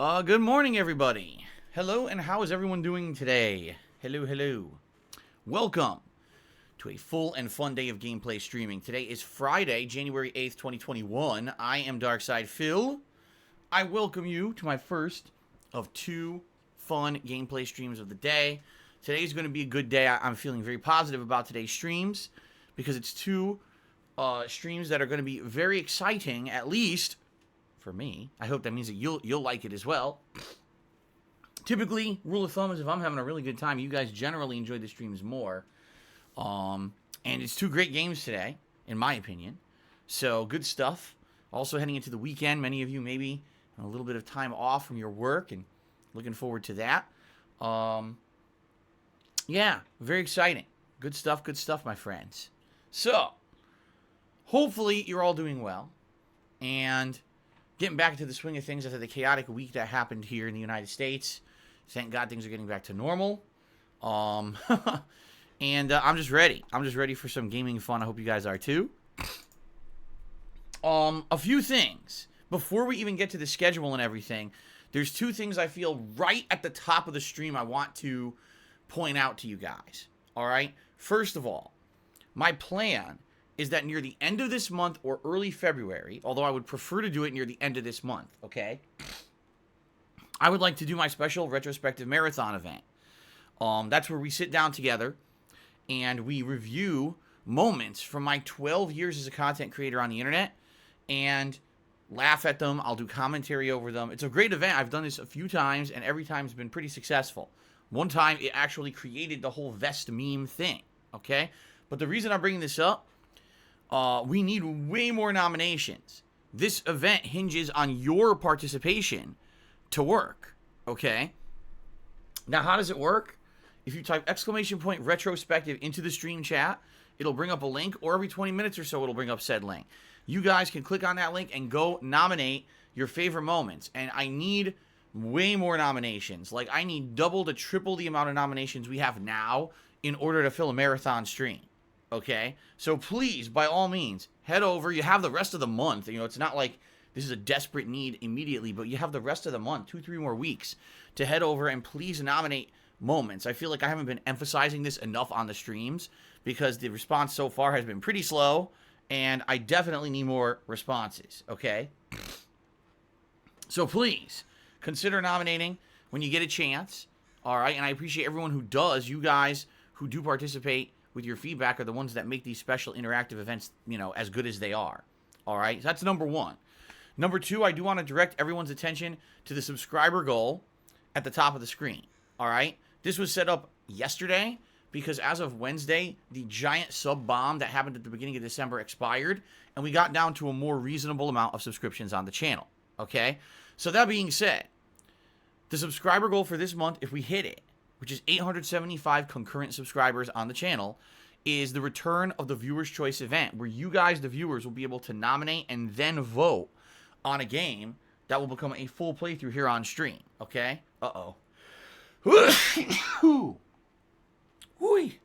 Good morning, everybody. Hello, and how is everyone doing today? Hello, hello. Welcome to a full and fun day of gameplay streaming. Today is Friday, January 8th, 2021. I am Darkside Phil. I welcome you to my first of two fun gameplay streams of the day. Today's going to be a good day. I'm feeling very positive about today's streams because it's two streams that are going to be very exciting, at least for me. I hope that means that you'll like it as well. Typically, rule of thumb is if I'm having a really good time, you guys generally enjoy the streams more. And it's two great games today, in my opinion. So, good stuff. Also heading into the weekend, many of you maybe a little bit of time off from your work and looking forward to that. Yeah, very exciting. Good stuff, my friends. So, hopefully you're all doing well and getting back into the swing of things after the chaotic week that happened here in the United States. Thank God things are getting back to normal. And I'm just ready. I'm just ready for some gaming fun. I hope you guys are too. A few things. Before we even get to the schedule and everything, there's two things I feel right at the top of the stream I want to point out to you guys. All right? First of all, my plan is that near the end of this month or early February, although I would prefer to do it near the end of this month, okay? I would like to do my special retrospective marathon event. That's where we sit down together and we review moments from my 12 years as a content creator on the internet and laugh at them. I'll do commentary over them. It's a great event. I've done this a few times and every time it's been pretty successful. One time it actually created the whole vest meme thing, okay? But the reason I'm bringing this up, we need way more nominations. This event hinges on your participation to work, okay? Now, how does it work? If you type !retrospective into the stream chat, it'll bring up a link, or every 20 minutes or so, it'll bring up said link. You guys can click on that link and go nominate your favorite moments. And I need way more nominations. Like, I need double to triple the amount of nominations we have now in order to fill a marathon stream. Okay, so please, by all means, head over. You have the rest of the month. You know, it's not like this is a desperate need immediately, but you have the rest of the month, 2-3 more weeks, to head over and please nominate moments. I feel like I haven't been emphasizing this enough on the streams because the response so far has been pretty slow, and I definitely need more responses, okay? So please, consider nominating when you get a chance, all right? And I appreciate everyone who does. You guys who do participate with your feedback are the ones that make these special interactive events, you know, as good as they are. All right, so that's number one. Number two, I do want to direct everyone's attention to the subscriber goal at the top of the screen. All right, this was set up yesterday because as of Wednesday, the giant sub bomb that happened at the beginning of December expired, and we got down to a more reasonable amount of subscriptions on the channel. Okay, so that being said, the subscriber goal for this month, if we hit it, which is 875 concurrent subscribers on the channel, is the return of the Viewer's Choice event, where you guys, the viewers, will be able to nominate and then vote on a game that will become a full playthrough here on stream, okay? Uh-oh.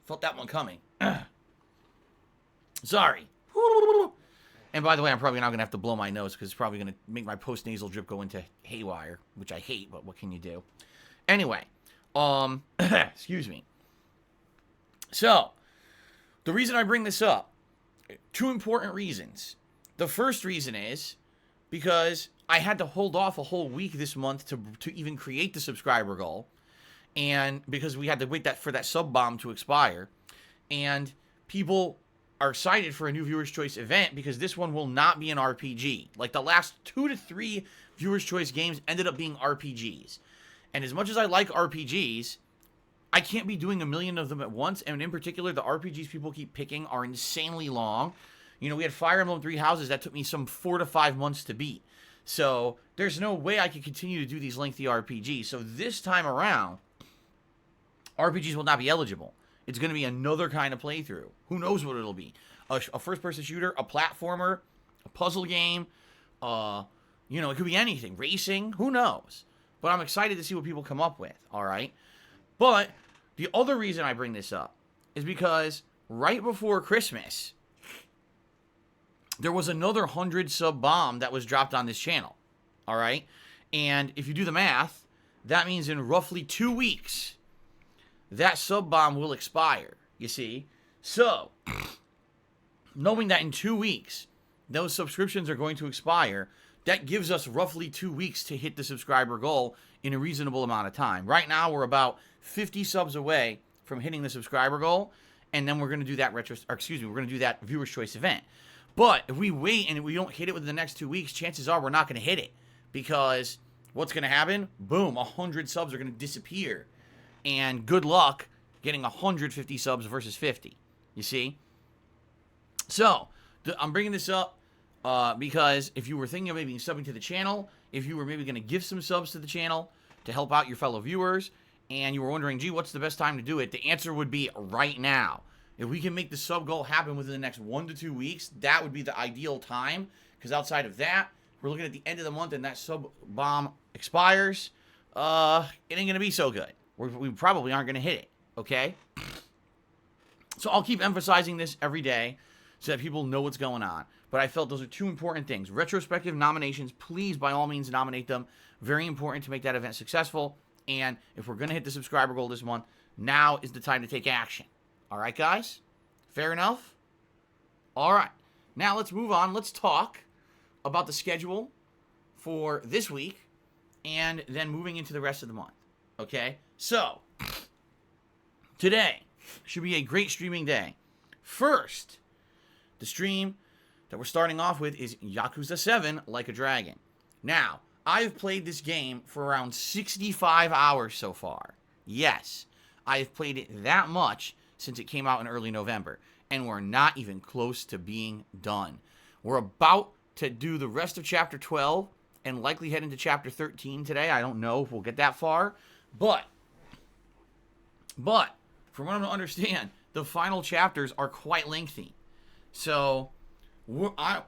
Felt that one coming. Sorry. And by the way, I'm probably not going to have to blow my nose because it's probably going to make my post-nasal drip go into haywire, which I hate, but what can you do? Anyway. Excuse me. So, the reason I bring this up, two important reasons. The first reason is because I had to hold off a whole week this month to even create the subscriber goal, and because we had to wait for that sub bomb to expire, and people are excited for a new Viewer's Choice event because this one will not be an RPG. Like the last 2 to 3 Viewer's Choice games ended up being RPGs. And as much as I like RPGs, I can't be doing a million of them at once. And in particular, the RPGs people keep picking are insanely long. You know, we had Fire Emblem Three Houses that took me some 4 to 5 months to beat. So there's no way I could continue to do these lengthy RPGs. So this time around, RPGs will not be eligible. It's going to be another kind of playthrough. Who knows what it'll be? A first-person shooter, a platformer, a puzzle game. You know, it could be anything. Racing. Who knows? But I'm excited to see what people come up with, all right? But the other reason I bring this up is because right before Christmas, there was another 100 sub bomb that was dropped on this channel, all right? And if you do the math, that means in roughly 2 weeks, that sub bomb will expire, you see? So, knowing that in 2 weeks, those subscriptions are going to expire, that gives us roughly 2 weeks to hit the subscriber goal in a reasonable amount of time. Right now, we're about 50 subs away from hitting the subscriber goal, and then we're going to do that we're going to do that viewer's choice event. But if we wait and we don't hit it within the next 2 weeks, chances are we're not going to hit it, because what's going to happen? Boom, 100 subs are going to disappear, and good luck getting 150 subs versus 50. You see? So, I'm bringing this up because if you were thinking of maybe subbing to the channel, if you were maybe going to give some subs to the channel to help out your fellow viewers, and you were wondering, gee, what's the best time to do it? The answer would be right now. If we can make the sub goal happen within the next 1 to 2 weeks, that would be the ideal time, because outside of that, we're looking at the end of the month and that sub bomb expires. It ain't going to be so good. We probably aren't going to hit it, okay? So I'll keep emphasizing this every day so that people know what's going on. But I felt those are two important things. Retrospective nominations, please, by all means, nominate them. Very important to make that event successful. And if we're going to hit the subscriber goal this month, now is the time to take action. All right, guys? Fair enough? All right. Now let's move on. Let's talk about the schedule for this week and then moving into the rest of the month. Okay? So, today should be a great streaming day. First, the stream that we're starting off with is Yakuza 7 Like a Dragon. Now, I've played this game for around 65 hours so far. Yes, I've played it that much since it came out in early November. And we're not even close to being done. We're about to do the rest of Chapter 12 and likely head into Chapter 13 today. I don't know if we'll get that far. But, from what I'm to understand, the final chapters are quite lengthy. So,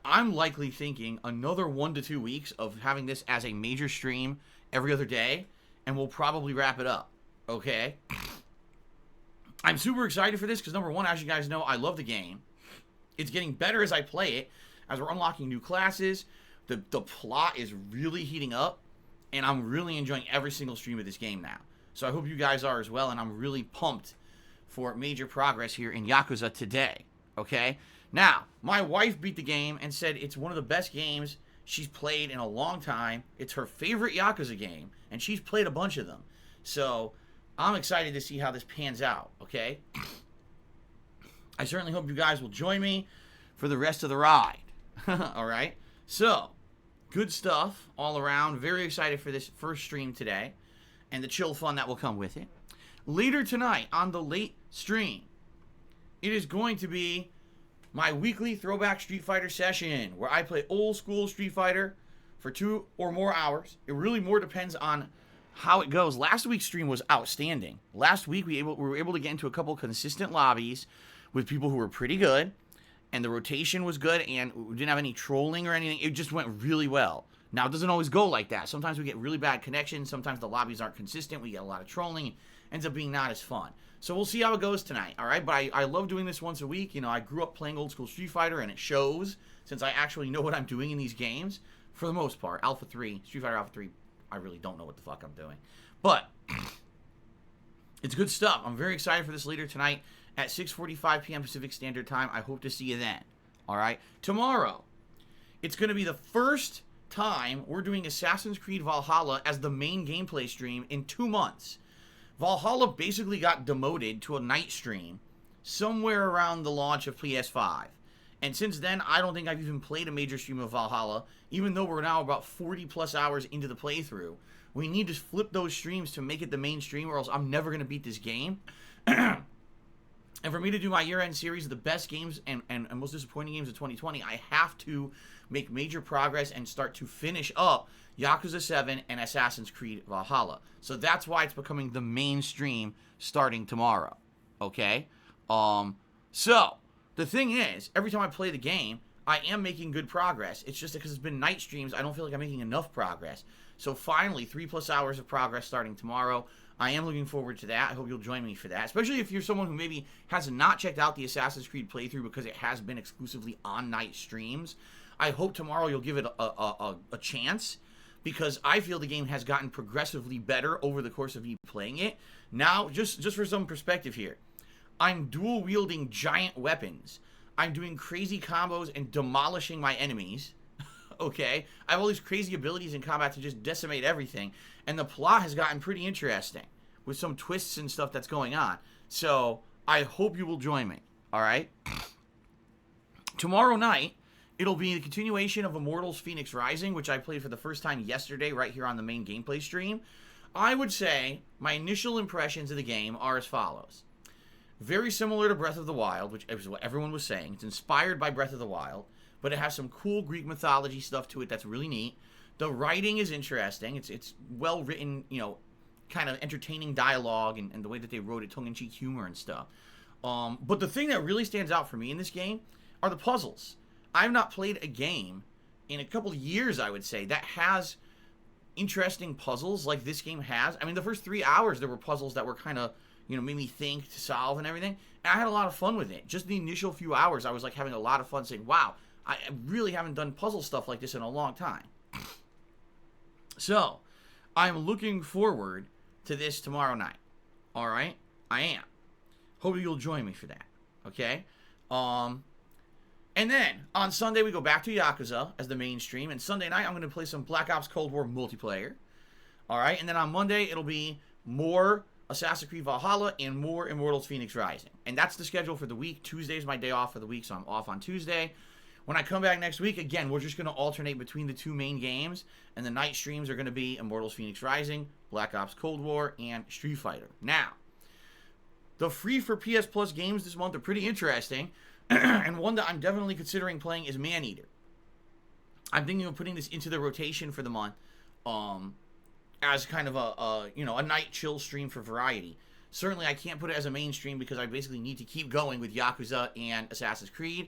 I'm likely thinking another 1 to 2 weeks of having this as a major stream every other day, and we'll probably wrap it up, okay? I'm super excited for this because, number one, as you guys know, I love the game. It's getting better as I play it, as we're unlocking new classes. The plot is really heating up, and I'm really enjoying every single stream of this game now. So I hope you guys are as well, and I'm really pumped for major progress here in Yakuza today, okay? Now, my wife beat the game and said it's one of the best games she's played in a long time. It's her favorite Yakuza game, and she's played a bunch of them. So, I'm excited to see how this pans out, okay? I certainly hope you guys will join me for the rest of the ride, alright? So, good stuff all around. Very excited for this first stream today, and the chill fun that will come with it. Later tonight, on the late stream, it is going to be my weekly Throwback Street Fighter session, where I play old school Street Fighter for 2 or more hours. It really more depends on how it goes. Last week's stream was outstanding. Last week we were able to get into a couple consistent lobbies with people who were pretty good, and the rotation was good, and we didn't have any trolling or anything. It just went really well. Now, it doesn't always go like that. Sometimes we get really bad connections. Sometimes the lobbies aren't consistent. We get a lot of trolling. It ends up being not as fun. So we'll see how it goes tonight, all right? But I love doing this once a week. You know, I grew up playing old school Street Fighter, and it shows, since I actually know what I'm doing in these games, for the most part. Alpha 3, Street Fighter Alpha 3, I really don't know what the fuck I'm doing. But it's good stuff. I'm very excited for this later tonight at 6:45 p.m. Pacific Standard Time. I hope to see you then, all right? Tomorrow, it's going to be the first time we're doing Assassin's Creed Valhalla as the main gameplay stream in 2 months. Valhalla basically got demoted to a night stream somewhere around the launch of PS5. And since then, I don't think I've even played a major stream of Valhalla, even though we're now about 40 plus hours into the playthrough. We need to flip those streams to make it the main stream, or else I'm never going to beat this game. And for me to do my year-end series of the best games and most disappointing games of 2020, I have to make major progress and start to finish up Yakuza 7 and Assassin's Creed Valhalla. So that's why it's becoming the mainstream starting tomorrow. Okay? So, the thing is, every time I play the game, I am making good progress. It's just because it's been night streams, I don't feel like I'm making enough progress. So finally, 3+ hours of progress starting tomorrow. I am looking forward to that. I hope you'll join me for that. Especially if you're someone who maybe has not checked out the Assassin's Creed playthrough because it has been exclusively on night streams. I hope tomorrow you'll give it a chance. because I feel the game has gotten progressively better over the course of me playing it. Now, just for some perspective here, I'm dual wielding giant weapons. I'm doing crazy combos and demolishing my enemies. Okay? I have all these crazy abilities in combat to just decimate everything. And the plot has gotten pretty interesting with some twists and stuff that's going on. So, I hope you will join me. Alright? Tomorrow night, it'll be the continuation of Immortals Phoenix Rising, which I played for the first time yesterday right here on the main gameplay stream. I would say my initial impressions of the game are as follows. Very similar to Breath of the Wild, which is what everyone was saying. It's inspired by Breath of the Wild, but it has some cool Greek mythology stuff to it that's really neat. The writing is interesting. It's well written, you know, kind of entertaining dialogue and the way that they wrote it, tongue-in-cheek humor and stuff. But the thing that really stands out for me in this game are the puzzles. I've not played a game in a couple of years, I would say, that has interesting puzzles like this game has. I mean, the first 3 hours, there were puzzles that were kind of, you know, made me think to solve and everything. And I had a lot of fun with it. Just the initial few hours, I was like having a lot of fun saying, wow, I really haven't done puzzle stuff like this in a long time. So, I'm looking forward to this tomorrow night. All right? I am. Hope you'll join me for that. Okay? And then, on Sunday, we go back to Yakuza as the main stream. And Sunday night, I'm going to play some Black Ops Cold War multiplayer. Alright? And then on Monday, it'll be more Assassin's Creed Valhalla and more Immortals Phoenix Rising. And that's the schedule for the week. Tuesday's my day off for the week, so I'm off on Tuesday. When I come back next week, again, we're just going to alternate between the two main games. And the night streams are going to be Immortals Phoenix Rising, Black Ops Cold War, and Street Fighter. Now, the free for PS Plus games this month are pretty interesting. And one that I'm definitely considering playing is Maneater. I'm thinking of putting this into the rotation for the month as kind of a night chill stream for variety. Certainly, I can't put it as a main stream because I basically need to keep going with Yakuza and Assassin's Creed.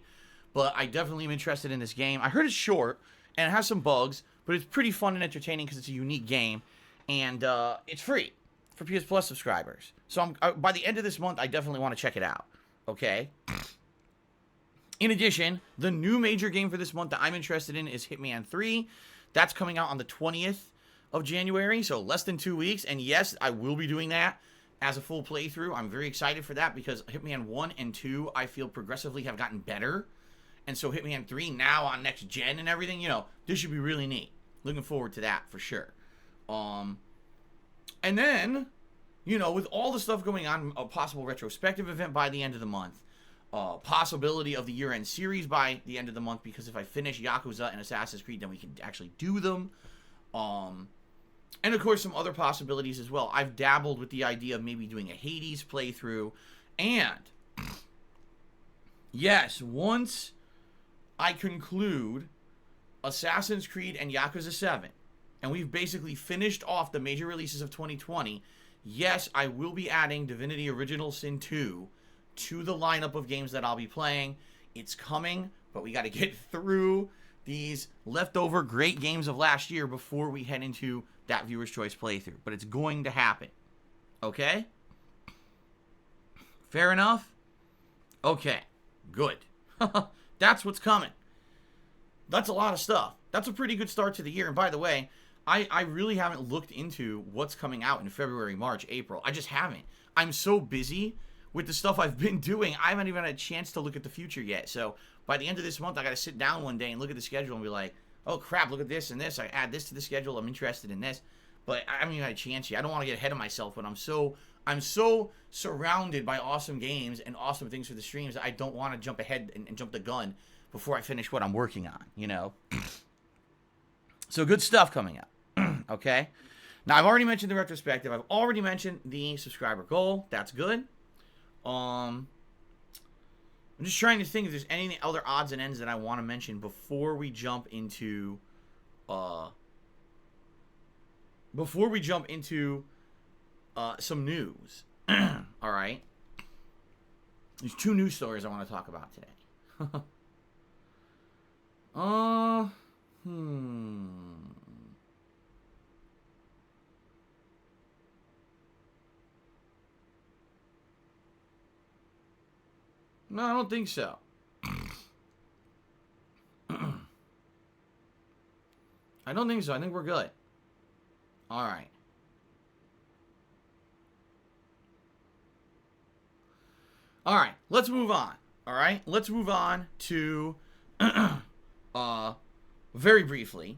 But I definitely am interested in this game. I heard it's short, and it has some bugs, but it's pretty fun and entertaining because it's a unique game. And it's free for PS Plus subscribers. So by the end of this month, I definitely want to check it out. Okay? In addition, the new major game for this month that I'm interested in is Hitman 3. That's coming out on the 20th of January, so less than 2 weeks. And yes, I will be doing that as a full playthrough. I'm very excited for that because Hitman 1 and 2, I feel progressively have gotten better. And so Hitman 3 now on next gen and everything, you know, this should be really neat. Looking forward to that for sure. And then, you know, with all the stuff going on, a possible retrospective event by the end of the month. Possibility of the year-end series by the end of the month, because if I finish Yakuza and Assassin's Creed, then we can actually do them. And of course, some other possibilities as well. I've dabbled with the idea of maybe doing a Hades playthrough. And, yes, once I conclude Assassin's Creed and Yakuza 7, and we've basically finished off the major releases of 2020, yes, I will be adding Divinity Original Sin 2 to the lineup of games that I'll be playing. It's coming, but we got to get through these leftover great games of last year before we head into that viewer's choice playthrough. But it's going to happen. Okay? Fair enough? Okay. Good. That's what's coming. That's a lot of stuff. That's a pretty good start to the year. And by the way, I really haven't looked into what's coming out in February, March, April. I just haven't. I'm so busy with the stuff I've been doing, I haven't even had a chance to look at the future yet. So by the end of this month, I got to sit down one day and look at the schedule and be like, oh crap, look at this and this. I add this to the schedule. I'm interested in this. But I haven't even had a chance yet. I don't want to get ahead of myself, but I'm so surrounded by awesome games and awesome things for the streams that I don't want to jump ahead and jump the gun before I finish what I'm working on, you know? So good stuff coming up. Okay? Now, I've already mentioned the retrospective. I've already mentioned the subscriber goal. That's good. I'm just trying to think if there's any other odds and ends that I want to mention before we jump into some news. All right. There's 2 news stories I want to talk about today. No, I don't think so. I don't think so. I think we're good. All right. All right, let's move on. All right, let's move on to, very briefly,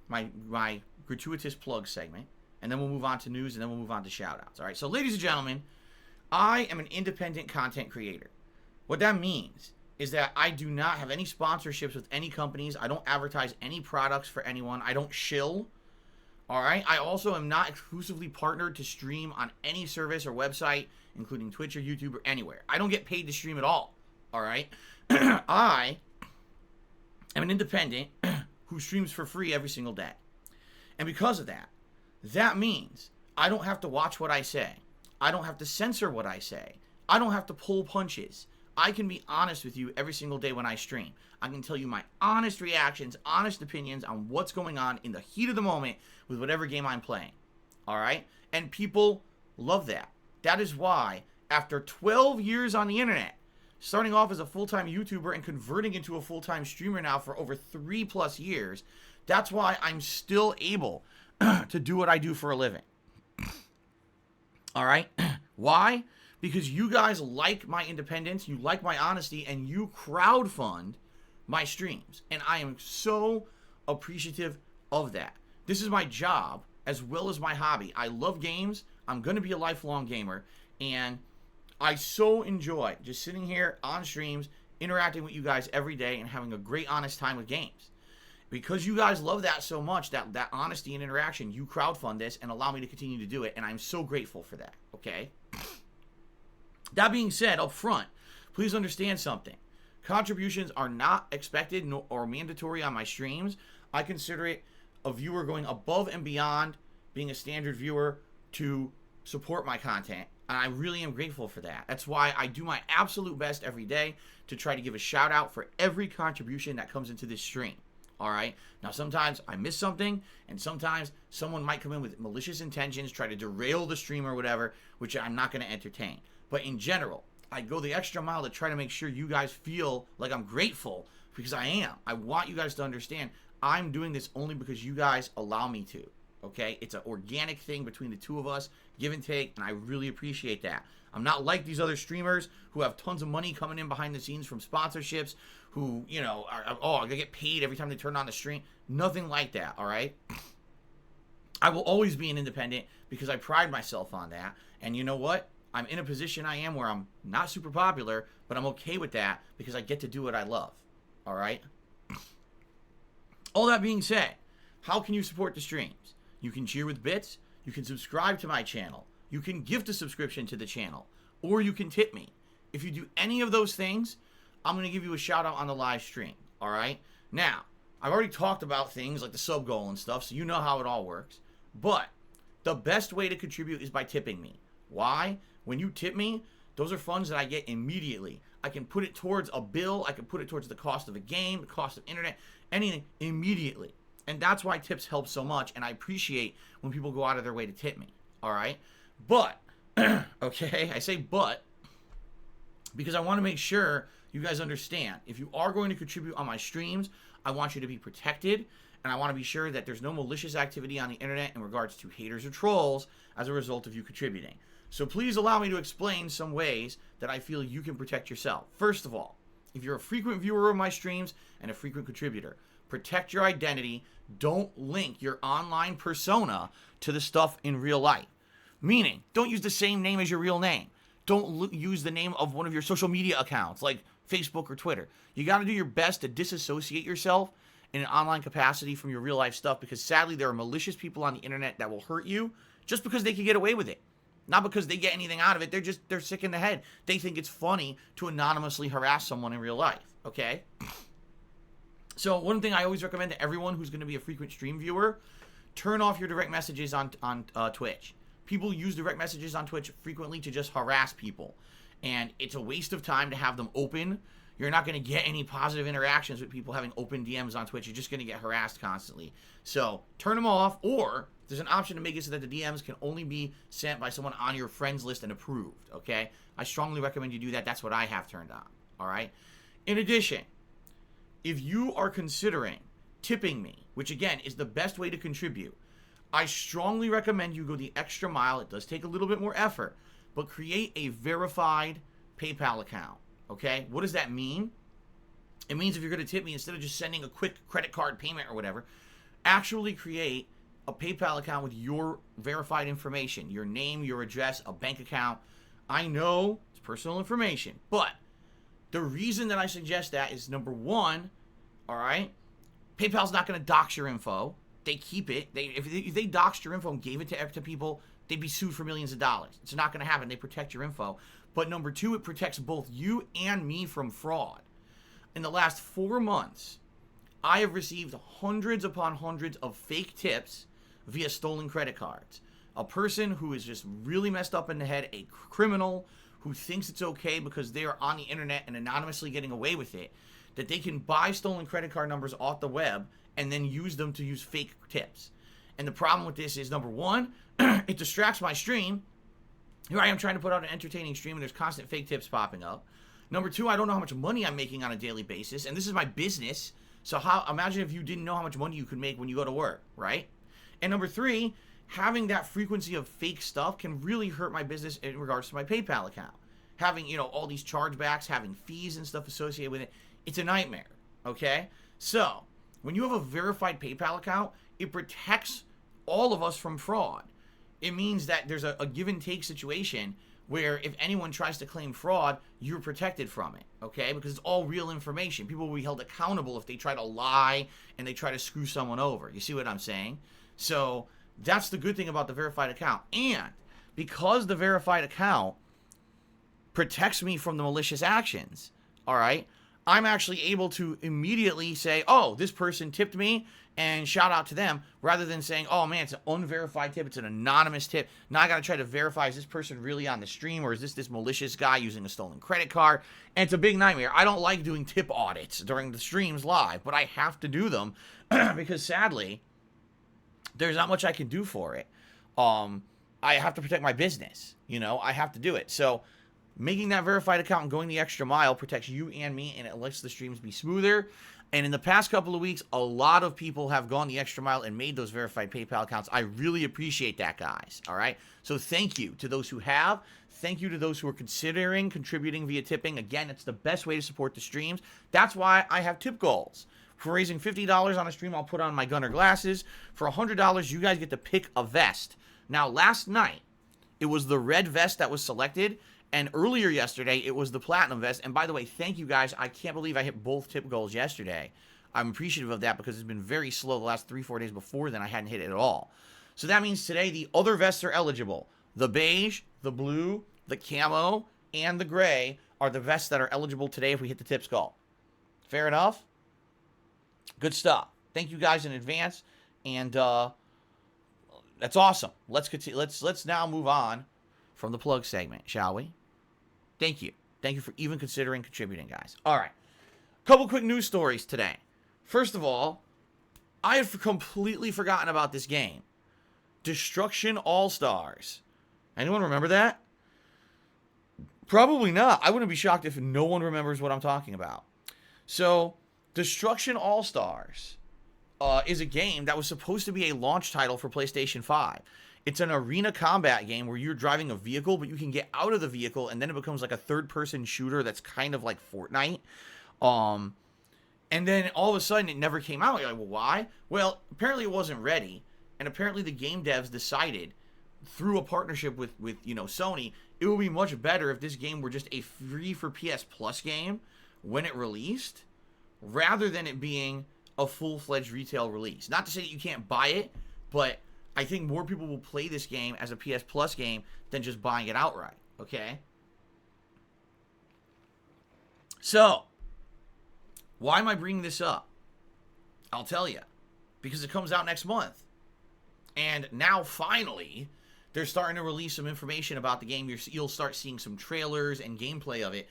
my gratuitous plug segment, and then we'll move on to news, and then we'll move on to shout-outs. All right, so ladies and gentlemen, I am an independent content creator. What that means is that I do not have any sponsorships with any companies. I don't advertise any products for anyone. I don't shill. All right. I also am not exclusively partnered to stream on any service or website, including Twitch or YouTube or anywhere. I don't get paid to stream at all. All right. I am an independent who streams for free every single day. And because of that, that means I don't have to watch what I say. I don't have to censor what I say. I don't have to pull punches. I can be honest with you every single day when I stream. I can tell you my honest reactions, honest opinions on what's going on in the heat of the moment with whatever game I'm playing. All right? And people love that. That is why, after 12 years on the internet, starting off as a full-time YouTuber and converting into a full-time streamer now for over 3+ years, that's why I'm still able to do what I do for a living. All right? Why? Because you guys like my independence, you like my honesty, and you crowdfund my streams. And I am so appreciative of that. This is my job as well as my hobby. I love games. I'm going to be a lifelong gamer. And I so enjoy just sitting here on streams, interacting with you guys every day, and having a great, honest time with games. Because you guys love that so much, that honesty and interaction, you crowdfund this and allow me to continue to do it. And I'm so grateful for that, okay? That being said, up front, please understand something. Contributions are not expected or mandatory on my streams. I consider it a viewer going above and beyond being a standard viewer to support my content. And I really am grateful for that. That's why I do my absolute best every day to try to give a shout out for every contribution that comes into this stream. All right. Now, sometimes I miss something, and sometimes someone might come in with malicious intentions, try to derail the stream or whatever, which I'm not going to entertain. But in general, I go the extra mile to try to make sure you guys feel like I'm grateful, because I am. I want you guys to understand I'm doing this only because you guys allow me to. Okay? It's an organic thing between the two of us, give and take, and I really appreciate that. I'm not like these other streamers who have tons of money coming in behind the scenes from sponsorships, who, you know, I'm going to get paid every time they turn on the stream. Nothing like that, all right? I will always be an independent because I pride myself on that. And you know what? I'm in a position I am where I'm not super popular, but I'm okay with that because I get to do what I love, all right? All that being said, how can you support the streams? You can cheer with bits, you can subscribe to my channel, you can gift a subscription to the channel, or you can tip me. If you do any of those things, I'm going to give you a shout out on the live stream, all right? Now, I've already talked about things like the sub goal and stuff, so you know how it all works. But the best way to contribute is by tipping me. Why? When you tip me, those are funds that I get immediately. I can put it towards a bill, I can put it towards the cost of a game, the cost of internet, anything immediately. And that's why tips help so much, and I appreciate when people go out of their way to tip me, all right? But, okay, I say but, because I want to make sure you guys understand. If you are going to contribute on my streams, I want you to be protected, and I want to be sure that there's no malicious activity on the internet in regards to haters or trolls as a result of you contributing. So please allow me to explain some ways that I feel you can protect yourself. First of all, if you're a frequent viewer of my streams and a frequent contributor, protect your identity. Don't link your online persona to the stuff in real life. Meaning, don't use the same name as your real name. Don't use the name of one of your social media accounts like Facebook or Twitter. You got to do your best to disassociate yourself in an online capacity from your real life stuff, because sadly there are malicious people on the internet that will hurt you just because they can get away with it. Not because they get anything out of it. They're sick in the head. They think it's funny to anonymously harass someone in real life, okay? So one thing I always recommend to everyone who's going to be a frequent stream viewer, turn off your direct messages on Twitch. People use direct messages on Twitch frequently to just harass people. And it's a waste of time to have them open. You're not going to get any positive interactions with people having open DMs on Twitch. You're just going to get harassed constantly. So turn them off, or there's an option to make it so that the DMs can only be sent by someone on your friends list and approved, okay? I strongly recommend you do that. That's what I have turned on, all right? In addition, if you are considering tipping me, which again is the best way to contribute, I strongly recommend you go the extra mile. It does take a little bit more effort, but create a verified PayPal account, okay? What does that mean? It means if you're going to tip me, instead of just sending a quick credit card payment or whatever, actually create a PayPal account with your verified information, your name, your address, a bank account. I know it's personal information, but the reason that I suggest that is, number one, all right, PayPal's not going to dox your info. They keep it. If they doxed your info and gave it to people, they'd be sued for millions of dollars. It's not going to happen. They protect your info. But number two, it protects both you and me from fraud. In the last 4 months, I have received hundreds upon hundreds of fake tips via stolen credit cards. A person who is just really messed up in the head, a criminal who thinks it's okay because they are on the internet and anonymously getting away with it, that they can buy stolen credit card numbers off the web and then use them to use fake tips. And the problem with this is, number one, it distracts my stream. Here I am trying to put out an entertaining stream and there's constant fake tips popping up. Number two, I don't know how much money I'm making on a daily basis, and this is my business. So imagine if you didn't know how much money you could make when you go to work, right? And number three, having that frequency of fake stuff can really hurt my business in regards to my PayPal account. Having, all these chargebacks, having fees and stuff associated with it, it's a nightmare, okay? So, when you have a verified PayPal account, it protects all of us from fraud. It means that there's a give and take situation where if anyone tries to claim fraud, you're protected from it, okay? Because it's all real information. People will be held accountable if they try to lie and they try to screw someone over. You see what I'm saying? So that's the good thing about the verified account. And because the verified account protects me from the malicious actions, all right, I'm actually able to immediately say, oh, this person tipped me, and shout out to them, rather than saying, oh man, it's an unverified tip, it's an anonymous tip. Now I gotta try to verify, is this person really on the stream, or is this malicious guy using a stolen credit card? And it's a big nightmare. I don't like doing tip audits during the streams live, but I have to do them because sadly, there's not much I can do for it. I have to protect my business, I have to do it. So making that verified account and going the extra mile protects you and me, and it lets the streams be smoother. And in the past couple of weeks, a lot of people have gone the extra mile and made those verified PayPal accounts. I really appreciate that, guys. All right? So thank you to those who have. Thank you to those who are considering contributing via tipping. Again, it's the best way to support the streams. That's why I have tip goals. For raising $50 on a stream, I'll put on my Gunner glasses. For $100, you guys get to pick a vest. Now, last night, it was the red vest that was selected. And earlier yesterday, it was the platinum vest. And by the way, thank you guys. I can't believe I hit both tip goals yesterday. I'm appreciative of that because it's been very slow the last 3-4 days before then. I hadn't hit it at all. So that means today the other vests are eligible. The beige, the blue, the camo, and the gray are the vests that are eligible today if we hit the tips goal. Fair enough? Good stuff. Thank you guys in advance. And that's awesome. Let's continue. Let's now move on from the plug segment, shall we? Thank you. Thank you for even considering contributing, guys. All right. Couple quick news stories today. First of all, I had completely forgotten about this game. Destruction All-Stars. Anyone remember that? Probably not. I wouldn't be shocked if no one remembers what I'm talking about. So, Destruction All-Stars is a game that was supposed to be a launch title for PlayStation 5. It's an arena combat game where you're driving a vehicle, but you can get out of the vehicle, and then it becomes like a third-person shooter that's kind of like Fortnite. And then all of a sudden, it never came out. You're like, well, why? Well, apparently it wasn't ready, and apparently the game devs decided, through a partnership with Sony, it would be much better if this game were just a free for PS Plus game when it released, rather than it being a full-fledged retail release. Not to say that you can't buy it, but I think more people will play this game as a PS Plus game than just buying it outright, okay? So, why am I bringing this up? I'll tell you. Because it comes out next month. And now, finally, they're starting to release some information about the game. You'll start seeing some trailers and gameplay of it.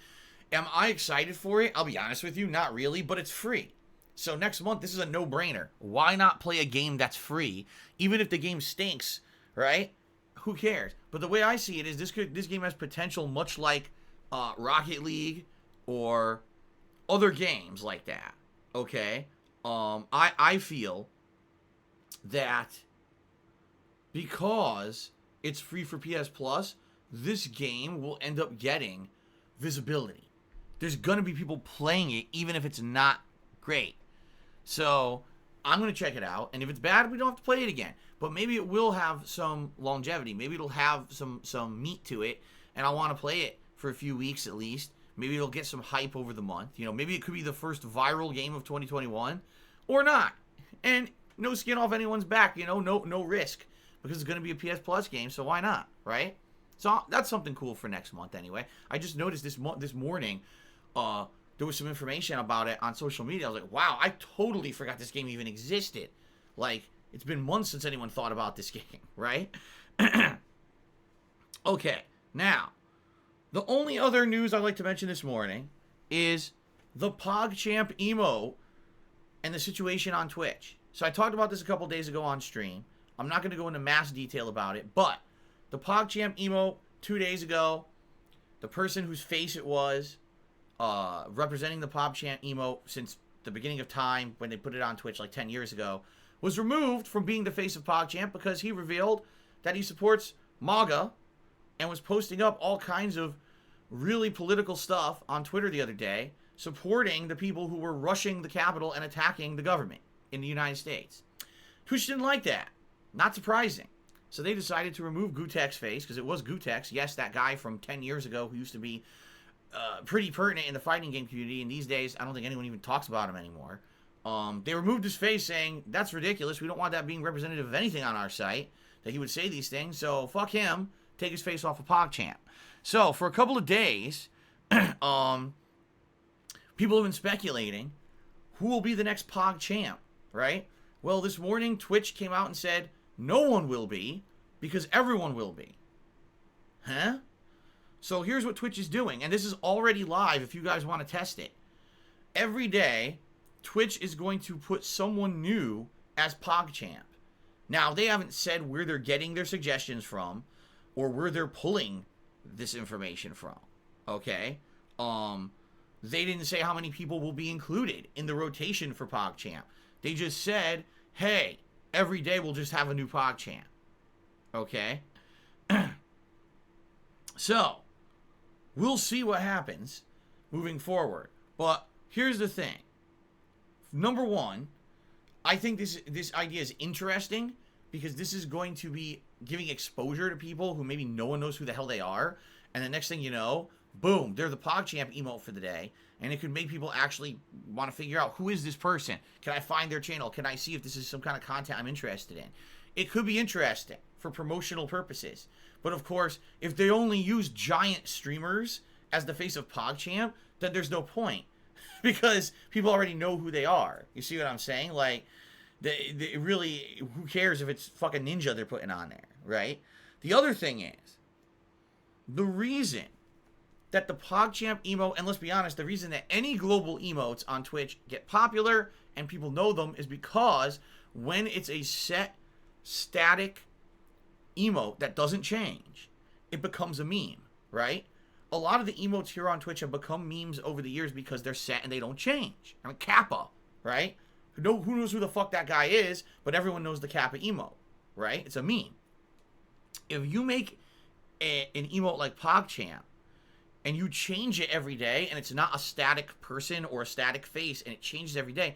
Am I excited for it? I'll be honest with you, not really, but it's free. So next month, this is a no-brainer. Why not play a game that's free? Even if the game stinks, right? Who cares? But the way I see it is this game has potential much like Rocket League or other games like that, okay? I feel that because it's free for PS Plus, this game will end up getting visibility. There's going to be people playing it, even if it's not great. So I'm going to check it out, and if it's bad, we don't have to play it again. But maybe it will have some longevity. Maybe it'll have some meat to it, and I'll want to play it for a few weeks at least. Maybe it'll get some hype over the month. You know, maybe it could be the first viral game of 2021, or not. And no skin off anyone's back, you know, no risk, because it's going to be a PS Plus game, so why not, right? So that's something cool for next month anyway. I just noticed this morning, there was some information about it on social media. I was like, wow, I totally forgot this game even existed. Like, it's been months since anyone thought about this game, right? Okay, now, the only other news I'd like to mention this morning is the PogChamp emote and the situation on Twitch. So I talked about this a couple days ago on stream. I'm not going to go into mass detail about it, but the PogChamp emote 2 days ago, the person whose face it was, representing the PogChamp emote since the beginning of time when they put it on Twitch like 10 years ago, was removed from being the face of PogChamp because he revealed that he supports MAGA and was posting up all kinds of really political stuff on Twitter the other day, supporting the people who were rushing the Capitol and attacking the government in the United States. Twitch didn't like that. Not surprising. So they decided to remove Gutek's face, because it was Gutek's. Yes, that guy from 10 years ago who used to be pretty pertinent in the fighting game community, and these days I don't think anyone even talks about him anymore. They removed his face, saying, that's ridiculous, we don't want that being representative of anything on our site, that he would say these things, so fuck him, take his face off of PogChamp. So, for a couple of days, people have been speculating who will be the next PogChamp, right? Well, this morning, Twitch came out and said, no one will be, because everyone will be. Huh? So here's what Twitch is doing, and this is already live if you guys want to test it. Every day, Twitch is going to put someone new as PogChamp. Now, they haven't said where they're getting their suggestions from, or where they're pulling this information from, okay? They didn't say how many people will be included in the rotation for PogChamp. They just said, hey, every day we'll just have a new PogChamp, okay? So, we'll see what happens moving forward. But here's the thing. Number one, I think this idea is interesting because this is going to be giving exposure to people who maybe no one knows who the hell they are. And the next thing you know, boom, they're the PogChamp emote for the day. And it could make people actually want to figure out, who is this person? Can I find their channel? Can I see if this is some kind of content I'm interested in? It could be interesting for promotional purposes. But of course, if they only use giant streamers as the face of PogChamp, then there's no point. Because people already know who they are. You see what I'm saying? Like, they really, who cares if it's fucking Ninja they're putting on there, right? The other thing is, the reason that the PogChamp emote, and let's be honest, the reason that any global emotes on Twitch get popular and people know them is because when it's a set, static emote that doesn't change, it becomes a meme, right? A lot of the emotes here on Twitch have become memes over the years because they're set and they don't change. I mean, Kappa, right? Who knows who the fuck that guy is, but everyone knows the Kappa emote, right? It's a meme. If you make an emote like PogChamp and you change it every day and it's not a static person or a static face and it changes every day,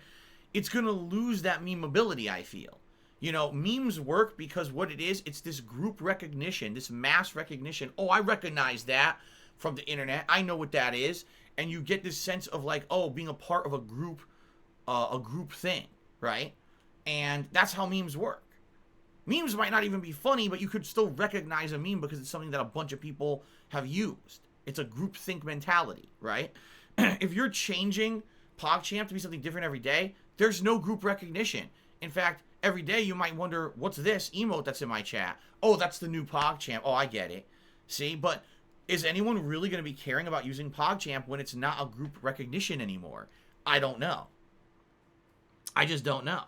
it's going to lose that memeability, I feel. You know, memes work because what it is, it's this group recognition, this mass recognition. Oh, I recognize that from the internet. I know what that is. And you get this sense of like, oh, being a part of a group thing, right? And that's how memes work. Memes might not even be funny, but you could still recognize a meme because it's something that a bunch of people have used. It's a groupthink mentality, right? If you're changing PogChamp to be something different every day, there's no group recognition. In fact, every day you might wonder, what's this emote that's in my chat? Oh, that's the new PogChamp. Oh, I get it. See, but is anyone really going to be caring about using PogChamp when it's not a group recognition anymore? I don't know. I just don't know.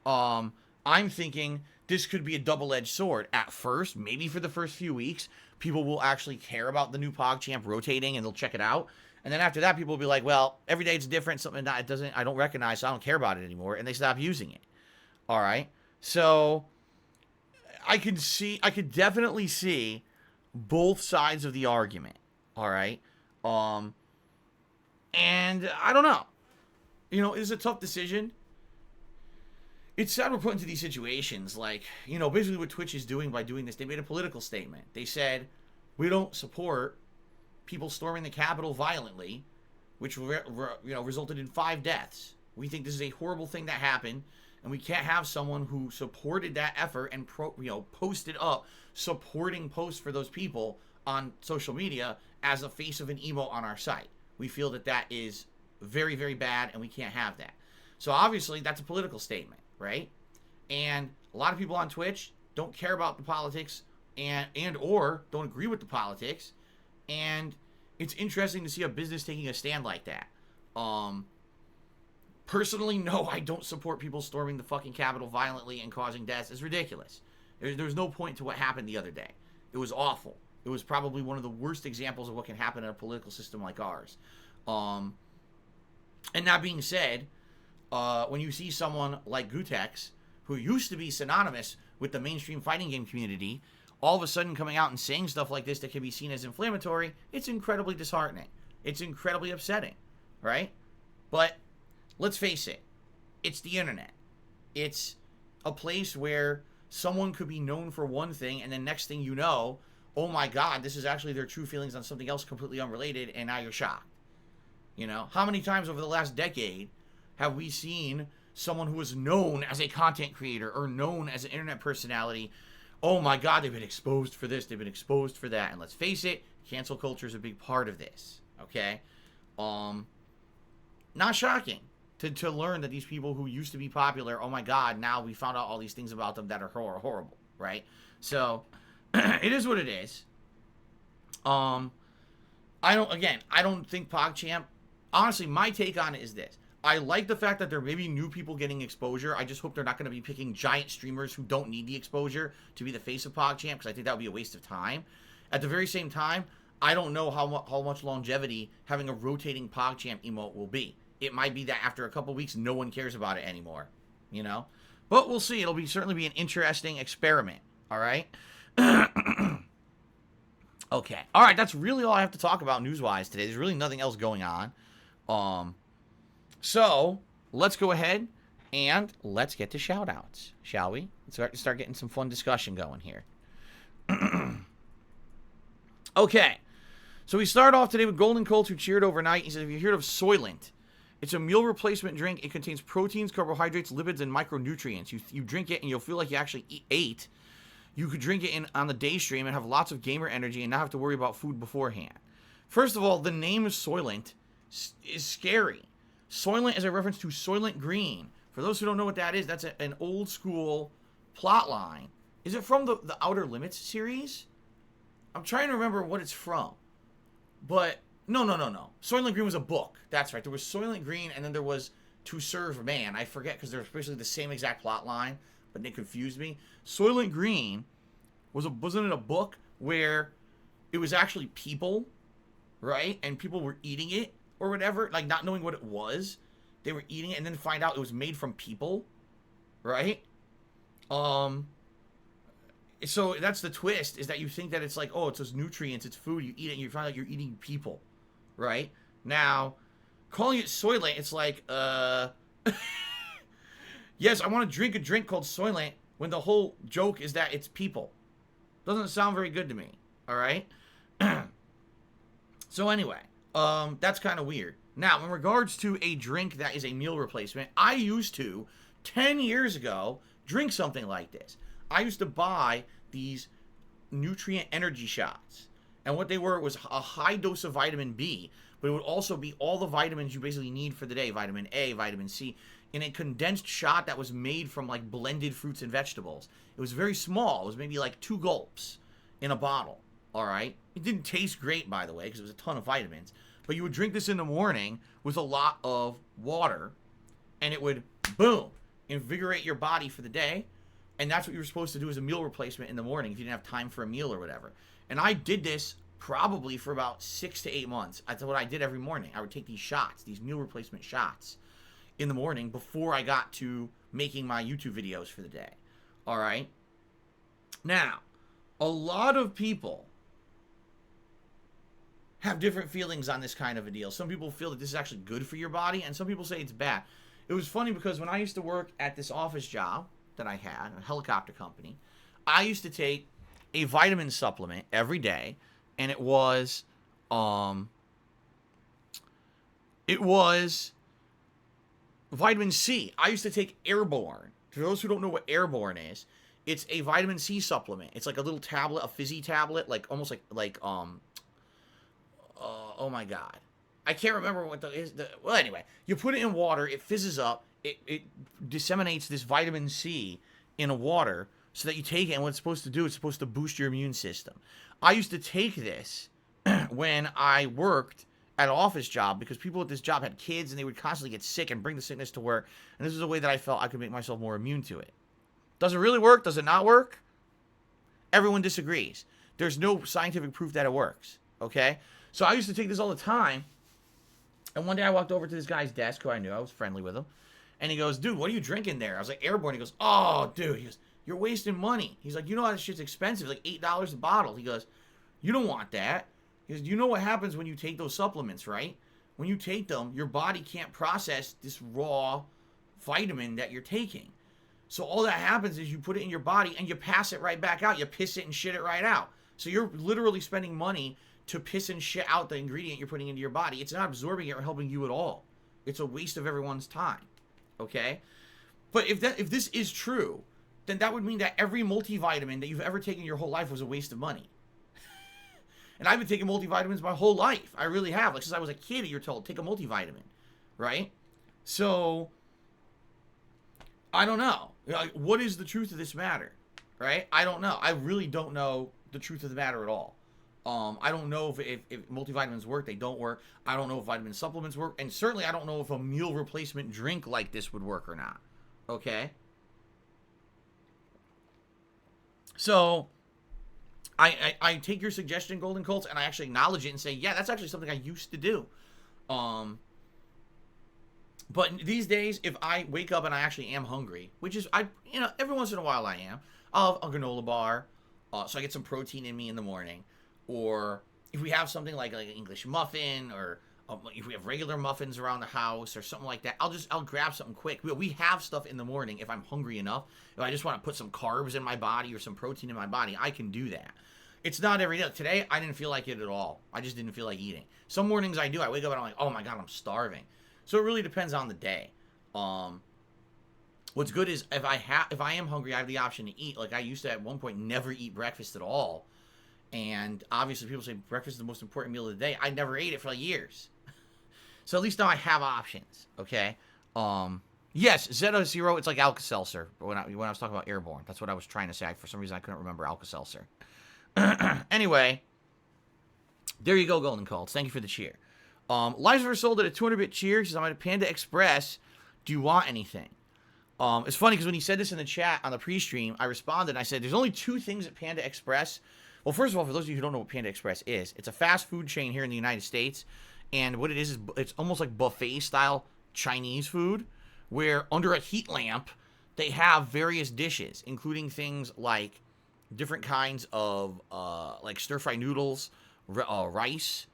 I'm thinking this could be a double-edged sword. At first, maybe for the first few weeks, people will actually care about the new PogChamp rotating and they'll check it out. And then after that, people will be like, well, every day it's different, something that I don't recognize, so I don't care about it anymore, and they stop using it. All right? So I could definitely see both sides of the argument. All right. And I don't know. It's a tough decision. It's sad we're put into these situations. Like, basically what Twitch is doing by doing this, they made a political statement. They said, we don't support people storming the Capitol violently, which resulted in 5 deaths. We think this is a horrible thing that happened, and we can't have someone who supported that effort and posted up supporting posts for those people on social media as a face of an emote on our site. We feel that is very, very bad, and we can't have that. So obviously that's a political statement, right? And a lot of people on Twitch don't care about the politics and or don't agree with the politics, and it's interesting to see a business taking a stand like that. Personally, no, I don't support people storming the fucking Capitol violently and causing deaths. It's ridiculous. There's no point to what happened the other day. It was awful. It was probably one of the worst examples of what can happen in a political system like ours. And that being said, when you see someone like Gutex, who used to be synonymous with the mainstream fighting game community, all of a sudden coming out and saying stuff like this that can be seen as inflammatory, it's incredibly disheartening. It's incredibly upsetting, right? But let's face it, it's the internet. It's a place where someone could be known for one thing, and then next thing you know, oh my God, this is actually their true feelings on something else completely unrelated, and now you're shocked. How many times over the last decade have we seen someone who was known as a content creator or known as an internet personality? Oh my God, they've been exposed for this, they've been exposed for that. And let's face it, cancel culture is a big part of this, okay? Not shocking to learn that these people who used to be popular, oh my God, now we found out all these things about them that are horrible, right? So, it is what it is. I don't think PogChamp, honestly, my take on it is this. I like the fact that there may be new people getting exposure. I just hope they're not going to be picking giant streamers who don't need the exposure to be the face of PogChamp, because I think that would be a waste of time. At the very same time, I don't know how much longevity having a rotating PogChamp emote will be. It might be that after a couple weeks, no one cares about it anymore, But we'll see. It'll certainly be an interesting experiment, all right? Okay. All right, that's really all I have to talk about news-wise today. There's really nothing else going on. So, let's go ahead and let's get to shout-outs, shall we? Let's start getting some fun discussion going here. Okay. So we start off today with Golden Colt, who cheered overnight. He said, have you heard of Soylent? It's a meal replacement drink. It contains proteins, carbohydrates, lipids, and micronutrients. You drink it, and you'll feel like you actually ate. You could drink it on the day stream and have lots of gamer energy and not have to worry about food beforehand. First of all, the name of Soylent is scary. Soylent is a reference to Soylent Green. For those who don't know what that is, that's an old school plot line. Is it from the Outer Limits series? I'm trying to remember what it's from. But, no. Soylent Green was a book. That's right. There was Soylent Green, and then there was To Serve Man. I forget, because they're basically the same exact plot line, but they confused me. Soylent Green wasn't it a book where it was actually people, right? And people were eating it or whatever, like not knowing what it was. They were eating it and then find out it was made from people, right? So that's the twist, is that you think that it's like, oh, it's those nutrients, it's food, you eat it, and you find out you're eating people, right? Now, calling it Soylent, it's like, yes, I want to drink a drink called Soylent when the whole joke is that it's people. Doesn't sound very good to me, all right? So anyway, that's kind of weird. Now, in regards to a drink that is a meal replacement, I used to, 10 years ago, drink something like this. I used to buy these nutrient energy shots. And what they were was a high dose of vitamin B, but it would also be all the vitamins you basically need for the day. Vitamin A, vitamin C, in a condensed shot that was made from like blended fruits and vegetables. It was very small. It was maybe like 2 gulps in a bottle. All right. It didn't taste great, by the way, because it was a ton of vitamins. But you would drink this in the morning with a lot of water, and it would, boom, invigorate your body for the day. And that's what you were supposed to do as a meal replacement in the morning if you didn't have time for a meal or whatever. And I did this probably for about 6 to 8 months. That's what I did every morning. I would take these shots, these meal replacement shots, in the morning before I got to making my YouTube videos for the day. All right. Now, a lot of people have different feelings on this kind of a deal. Some people feel that this is actually good for your body, and some people say it's bad. It was funny because when I used to work at this office job that I had, a helicopter company, I used to take a vitamin supplement every day, and it was vitamin C. I used to take Airborne. For those who don't know what Airborne is, it's a vitamin C supplement. It's like a little tablet, a fizzy tablet, like almost like oh my god, I can't remember what well, anyway, you put it in water, it fizzes up, it disseminates this vitamin C in a water so that you take it, and what it's supposed to do, it's supposed to boost your immune system. I used to take this when I worked at an office job because people at this job had kids and they would constantly get sick and bring the sickness to work, and this is a way that I felt I could make myself more immune to it. Does it really work? Does it not work? Everyone disagrees. There's no scientific proof that it works, okay? So I used to take this all the time, and one day I walked over to this guy's desk who I knew. I was friendly with him, and he goes, dude, what are you drinking there? I was like, Airborne. He goes, oh, dude. He goes, you're wasting money. He's like, you know how this shit's expensive, like $8 a bottle. He goes, you don't want that. He goes, you know what happens when you take those supplements, right? When you take them, your body can't process this raw vitamin that you're taking. So all that happens is you put it in your body and you pass it right back out. You piss it and shit it right out. So you're literally spending money to piss and shit out the ingredient you're putting into your body. It's not absorbing it or helping you at all. It's a waste of everyone's time. Okay? But if this is true, then that would mean that every multivitamin that you've ever taken your whole life was a waste of money. And I've been taking multivitamins my whole life. I really have. Like since I was a kid, you're told, take a multivitamin. Right? So I don't know. Like, what is the truth of this matter? Right? I don't know. I really don't know the truth of the matter at all. I don't know if multivitamins work. They don't work. I don't know if vitamin supplements work. And certainly I don't know if a meal replacement drink like this would work or not. Okay? So I take your suggestion, Golden Colts, and I actually acknowledge it and say, yeah, that's actually something I used to do. But these days, if I wake up and I actually am hungry, which is, every once in a while I am, I'll have a granola bar, so I get some protein in me in the morning. Or if we have something like an English muffin, or if we have regular muffins around the house or something like that, I'll grab something quick. We have stuff in the morning if I'm hungry enough. If I just want to put some carbs in my body or some protein in my body, I can do that. It's not every day. Today, I didn't feel like it at all. I just didn't feel like eating. Some mornings I do. I wake up and I'm like, oh my God, I'm starving. So it really depends on the day. What's good is if I am hungry, I have the option to eat. Like I used to at one point never eat breakfast at all. And obviously people say breakfast is the most important meal of the day. I never ate it for like years. So at least now I have options. Okay. Yes, Zeta-Zero, it's like Alka-Seltzer. When I was talking about Airborne, that's what I was trying to say. For some reason I couldn't remember Alka-Seltzer. Anyway, there you go, Golden Colts. Thank you for the cheer. Lives were sold at a 200-bit cheer. He says, I'm at Panda Express. Do you want anything? It's funny because when he said this in the chat on the pre-stream, I responded and I said, there's only two things at Panda Express. Well, first of all, for those of you who don't know what Panda Express is, it's a fast food chain here in the United States. And what it is it's almost like buffet-style Chinese food, where under a heat lamp, they have various dishes, including things like different kinds of like stir-fry noodles, rice,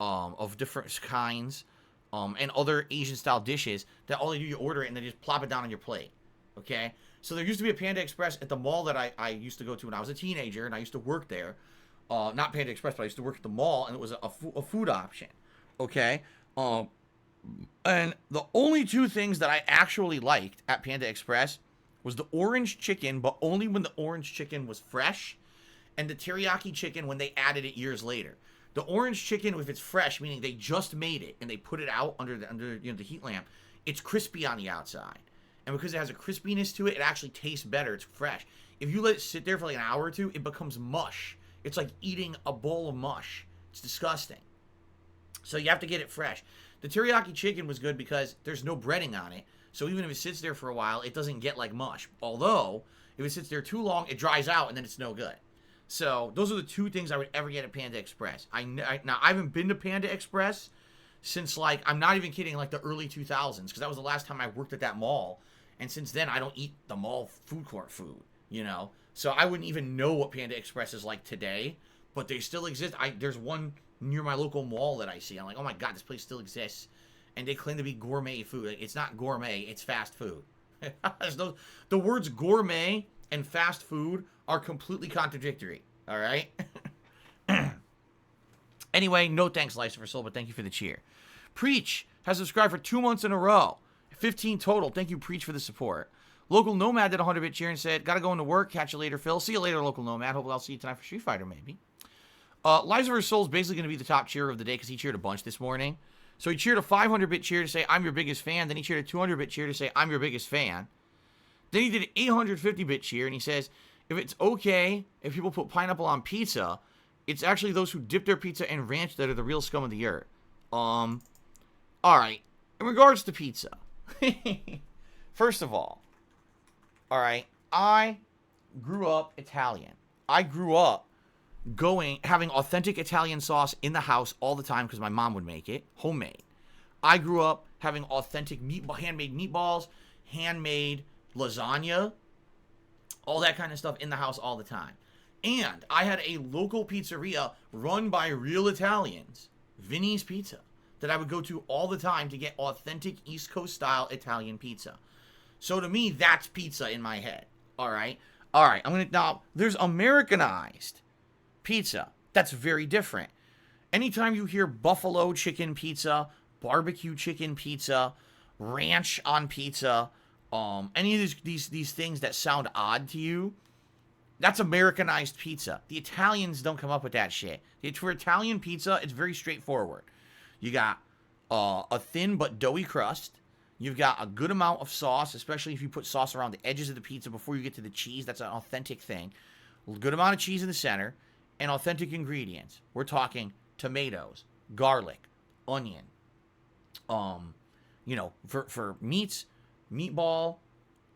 of different kinds, and other Asian-style dishes that all you order it and then just plop it down on your plate, okay? So there used to be a Panda Express at the mall that I used to go to when I was a teenager, and I used to work there. Not Panda Express, but I used to work at the mall, and it was a food option, okay? And the only two things that I actually liked at Panda Express was the orange chicken, but only when the orange chicken was fresh, and the teriyaki chicken when they added it years later. The orange chicken, if it's fresh, meaning they just made it and they put it out under the heat lamp, it's crispy on the outside. And because it has a crispiness to it, it actually tastes better. It's fresh. If you let it sit there for like an hour or two, it becomes mush. It's like eating a bowl of mush. It's disgusting. So you have to get it fresh. The teriyaki chicken was good because there's no breading on it. So even if it sits there for a while, it doesn't get like mush. Although, if it sits there too long, it dries out and then it's no good. So those are the two things I would ever get at Panda Express. Now, I haven't been to Panda Express since, like, I'm not even kidding, like the early 2000s. Because that was the last time I worked at that mall. And since then, I don't eat the mall food court food, you know. So I wouldn't even know what Panda Express is like today, but they still exist. There's one near my local mall that I see. I'm like, oh my god, this place still exists. And they claim to be gourmet food. It's not gourmet, it's fast food. The words gourmet and fast food are completely contradictory. All right? Anyway, no thanks, Lysa for Soul, but thank you for the cheer. Preach has subscribed for 2 months in a row. 15 total. Thank you, Preach, for the support. Local Nomad did a 100-bit cheer and said, gotta go into work. Catch you later, Phil. See you later, Local Nomad. Hope I'll see you tonight for Street Fighter, maybe. Lysa for Soul is basically going to be the top cheerer of the day because he cheered a bunch this morning. So he cheered a 500-bit cheer to say, I'm your biggest fan. Then he cheered a 200-bit cheer to say, I'm your biggest fan. Then he did an 850-bit cheer, and he says, if it's okay if people put pineapple on pizza, it's actually those who dip their pizza in ranch that are the real scum of the earth. All right. In regards to pizza, first of all right, I grew up Italian. I grew up having authentic Italian sauce in the house all the time because my mom would make it, homemade. I grew up having authentic handmade meatballs, handmade lasagna, all that kind of stuff in the house all the time. And I had a local pizzeria run by real Italians, Vinny's Pizza, that I would go to all the time to get authentic East Coast style Italian pizza. So to me, that's pizza in my head. All right. Now there's Americanized pizza. That's very different. Anytime you hear buffalo chicken pizza, barbecue chicken pizza, ranch on pizza, any of these things that sound odd to you, that's Americanized pizza. The Italians don't come up with that shit. For Italian pizza, it's very straightforward. You got a thin but doughy crust. You've got a good amount of sauce, especially if you put sauce around the edges of the pizza before you get to the cheese. That's an authentic thing. A good amount of cheese in the center and authentic ingredients. We're talking tomatoes, garlic, onion. For meats, meatball,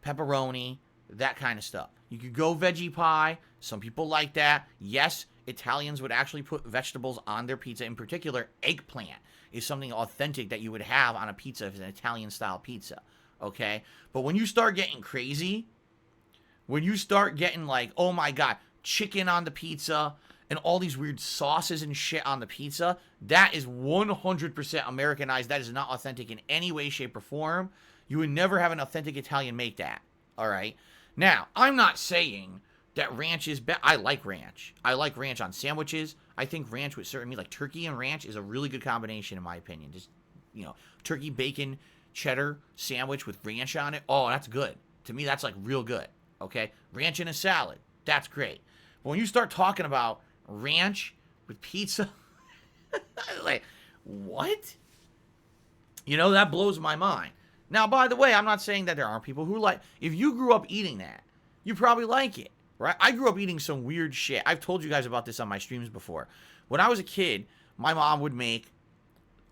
pepperoni, that kind of stuff. You could go veggie pie. Some people like that. Yes, Italians would actually put vegetables on their pizza. In particular, eggplant is something authentic that you would have on a pizza if it's an Italian-style pizza, okay? But when you start getting crazy, when you start getting like, oh my God, chicken on the pizza and all these weird sauces and shit on the pizza, that is 100% Americanized. That is not authentic in any way, shape, or form. You would never have an authentic Italian make that, all right? Now, I'm not saying that ranch is bad. I like ranch. I like ranch on sandwiches. I think ranch with certain meat, like turkey and ranch, is a really good combination in my opinion. Just, turkey, bacon, cheddar sandwich with ranch on it. Oh, that's good. To me, that's like real good. Okay? Ranch in a salad. That's great. But when you start talking about ranch with pizza, like, what? That blows my mind. Now, by the way, I'm not saying that there aren't people who like, if you grew up eating that, you probably like it. Right? I grew up eating some weird shit. I've told you guys about this on my streams before. When I was a kid, my mom would make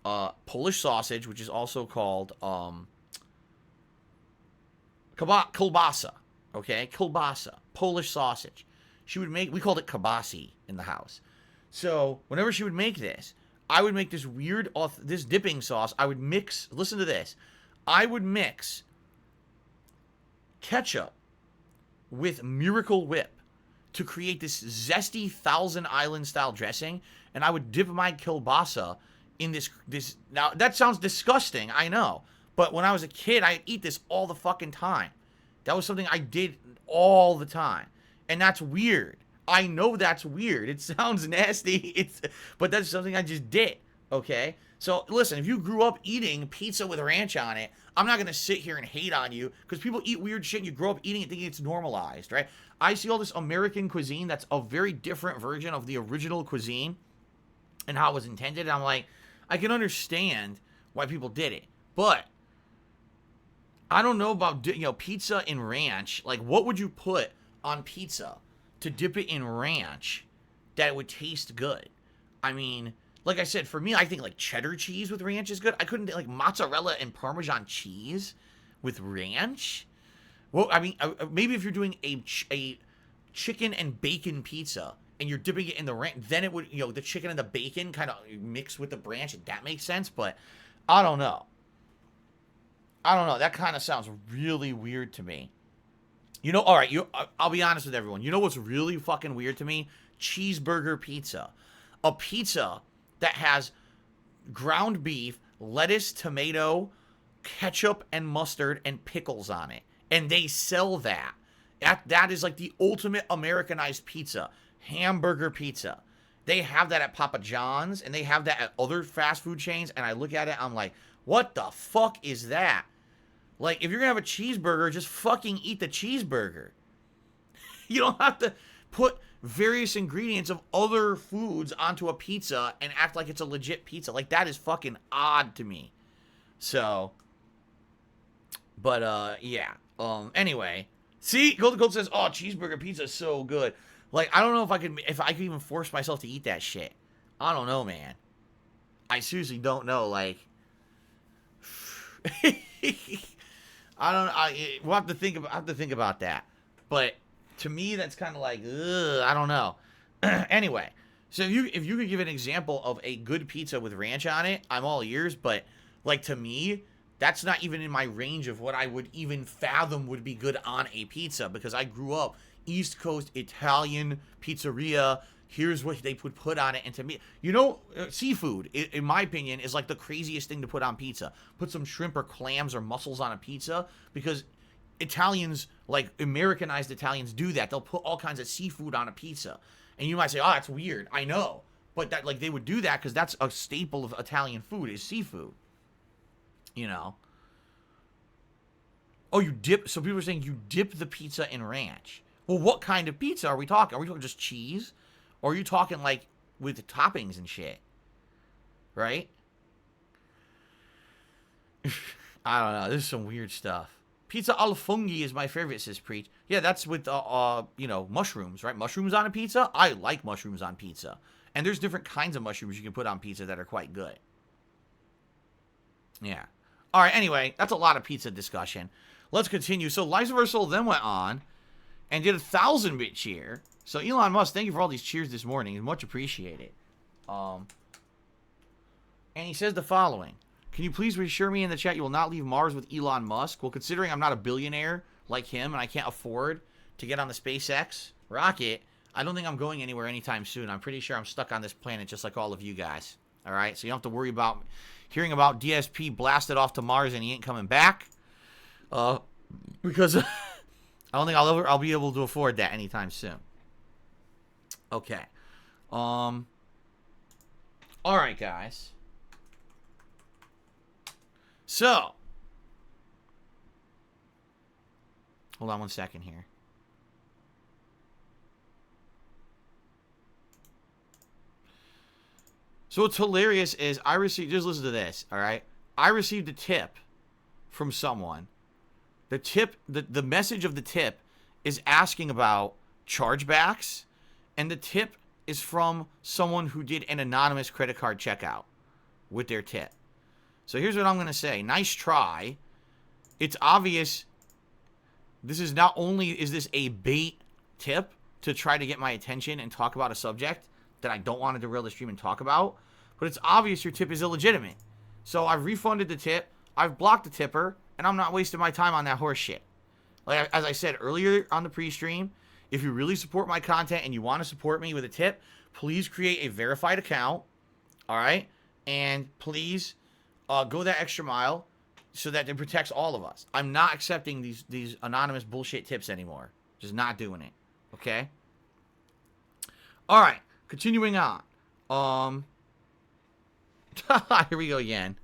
Polish sausage, which is also called kielbasa. Okay? Kielbasa. Polish sausage. She would make, we called it kibasi in the house. So, whenever she would make this, I would make this weird, this dipping sauce. I would mix, listen to this. I would mix ketchup with Miracle Whip to create this zesty Thousand Island style dressing, and I would dip my kielbasa in this. Now that sounds disgusting, I know, but when I was a kid, I'd eat this all the fucking time. That was something I did all the time, and that's weird. I know that's weird. It sounds nasty. But that's something I just did. Okay. So listen, if you grew up eating pizza with ranch on it, I'm not going to sit here and hate on you because people eat weird shit and you grow up eating it thinking it's normalized, right? I see all this American cuisine that's a very different version of the original cuisine and how it was intended. And I'm like, I can understand why people did it. But I don't know about, pizza in ranch. Like, what would you put on pizza to dip it in ranch that it would taste good? I mean, like I said, for me, I think like cheddar cheese with ranch is good. I couldn't like mozzarella and Parmesan cheese with ranch. Well, I mean, maybe if you're doing a chicken and bacon pizza and you're dipping it in the ranch, then it would, the chicken and the bacon kind of mix with the ranch. That makes sense, but I don't know. That kind of sounds really weird to me. You know, all right, I'll be honest with everyone. You know what's really fucking weird to me? Cheeseburger pizza. A pizza that has ground beef, lettuce, tomato, ketchup, and mustard, and pickles on it. And they sell that. That is like the ultimate Americanized pizza. Hamburger pizza. They have that at Papa John's, and they have that at other fast food chains, and I look at it, I'm like, what the fuck is that? Like, if you're gonna have a cheeseburger, just fucking eat the cheeseburger. You don't have to put various ingredients of other foods onto a pizza and act like it's a legit pizza. Like, that is fucking odd to me. So, but, yeah. Anyway. See, Gold says, oh, cheeseburger pizza is so good. Like, I don't know if I could even force myself to eat that shit. I don't know, man. I seriously don't know, like... we'll have to think about that. But to me, that's kind of like, ugh, I don't know. Anyway, so if you could give an example of a good pizza with ranch on it, I'm all ears. But like, to me, that's not even in my range of what I would even fathom would be good on a pizza, because I grew up East Coast Italian pizzeria. Here's what they would put on it. And to me, you know, seafood, in my opinion, is like the craziest thing to put on pizza. Put some shrimp or clams or mussels on a pizza, because Italians, like Americanized Italians, do that. They'll put all kinds of seafood on a pizza. And you might say, oh, that's weird. I know. But that, like, they would do that because that's a staple of Italian food, is seafood. You know? Oh, you dip. So people are saying you dip the pizza in ranch. Well, what kind of pizza are we talking? Are we talking just cheese? Or are you talking, like, with toppings and shit? Right? I don't know. This is some weird stuff. Pizza al funghi is my favorite, says Preach. Yeah, that's with, you know, mushrooms, right? Mushrooms on a pizza? I like mushrooms on pizza. And there's different kinds of mushrooms you can put on pizza that are quite good. Yeah. All right, anyway, that's a lot of pizza discussion. Let's continue. So, Liza Versal then went on and did a 1,000-bit cheer. So, Elon Musk, thank you for all these cheers this morning. Much appreciated. And he says the following. Can you please reassure me in the chat you will not leave Mars with Elon Musk? Well, considering I'm not a billionaire like him and I can't afford to get on the SpaceX rocket, I don't think I'm going anywhere anytime soon. I'm pretty sure I'm stuck on this planet just like all of you guys. All right? So you don't have to worry about hearing about DSP blasted off to Mars and he ain't coming back. Because I don't think I'll be able to afford that anytime soon. Okay. All right, guys. So, hold on one second here. So what's hilarious is I received, just listen to this, all right? I received a tip from someone. The tip, the message of the tip is asking about chargebacks, and the tip is from someone who did an anonymous credit card checkout with their tip. So here's what I'm going to say. Nice try. It's obvious this is not only is this a bait tip to try to get my attention and talk about a subject that I don't want to derail the stream and talk about, but it's obvious your tip is illegitimate. So I've refunded the tip, I've blocked the tipper, and I'm not wasting my time on that horse shit. Like, as I said earlier on the pre-stream, if you really support my content and you want to support me with a tip, please create a verified account, all right? And please go that extra mile so that it protects all of us. I'm not accepting these anonymous bullshit tips anymore. Just not doing it, okay? All right, continuing on. Here we go again.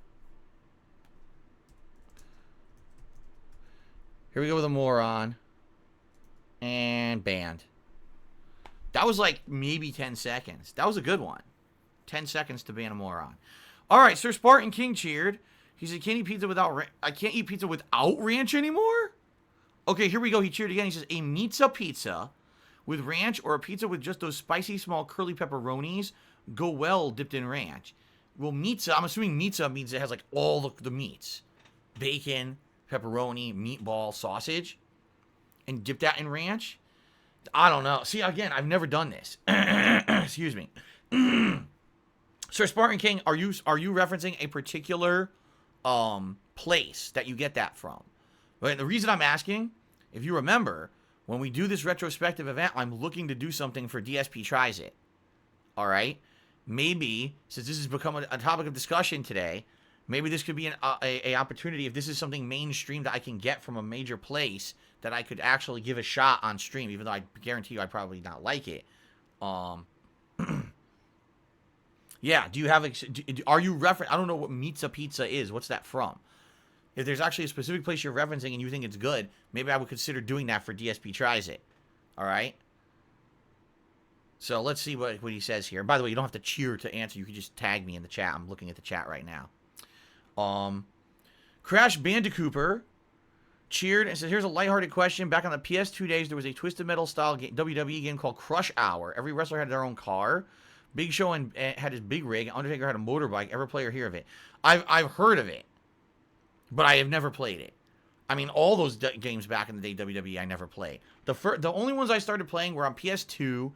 Here we go with a moron. And banned. That was like maybe 10 seconds. That was a good one. 10 seconds to ban a moron. All right, Sir Spartan King cheered. He said, can't eat pizza without I can't eat pizza without ranch anymore? Okay, here we go. He cheered again. He says, a pizza with ranch or a pizza with just those spicy small curly pepperonis go well dipped in ranch. Well, pizza, I'm assuming pizza means it has like all the meats. Bacon, pepperoni, meatball, sausage. And dip that in ranch? I don't know. See, again, I've never done this. Excuse me. Sir Spartan King, are you referencing a particular place that you get that from? But the reason I'm asking, if you remember, when we do this retrospective event, I'm looking to do something for DSP Tries It. All right? Maybe, since this has become a topic of discussion today, maybe this could be an opportunity, if this is something mainstream that I can get from a major place, that I could actually give a shot on stream, even though I guarantee you I probably not like it. Yeah, do you have, are you I don't know what Pizza is. What's that from? If there's actually a specific place you're referencing and you think it's good, maybe I would consider doing that for DSP Tries It. All right? So let's see what he says here. By the way, you don't have to cheer to answer. You can just tag me in the chat. I'm looking at the chat right now. Crash Bandicooper cheered and says, here's a lighthearted question. Back on the PS2 days, there was a Twisted Metal style WWE game called Crush Hour. Every wrestler had their own car. Big Show had his big rig. Undertaker had a motorbike. Ever play or hear of it? I've heard of it, but I have never played it. I mean, all those games back in the day, WWE, I never played. The only ones I started playing were on PS2.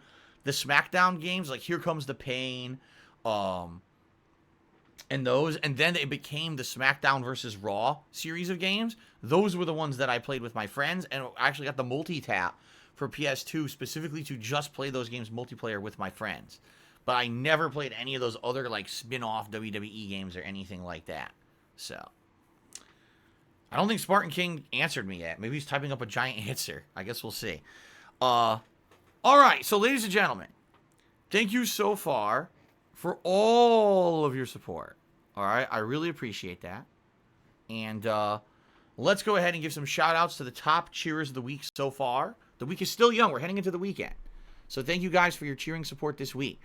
The SmackDown games, like Here Comes the Pain, and those, and then it became the SmackDown versus Raw series of games. Those were the ones that I played with my friends, and I actually got the multi-tap for PS2 specifically to just play those games multiplayer with my friends. But I never played any of those other, like, spin-off WWE games or anything like that. So, I don't think Spartan King answered me yet. Maybe he's typing up a giant answer. I guess we'll see. All right, so ladies and gentlemen, thank you so far for all of your support. All right, I really appreciate that. And let's go ahead and give some shout-outs to the top cheerers of the week so far. The week is still young. We're heading into the weekend. So thank you guys for your cheering support this week.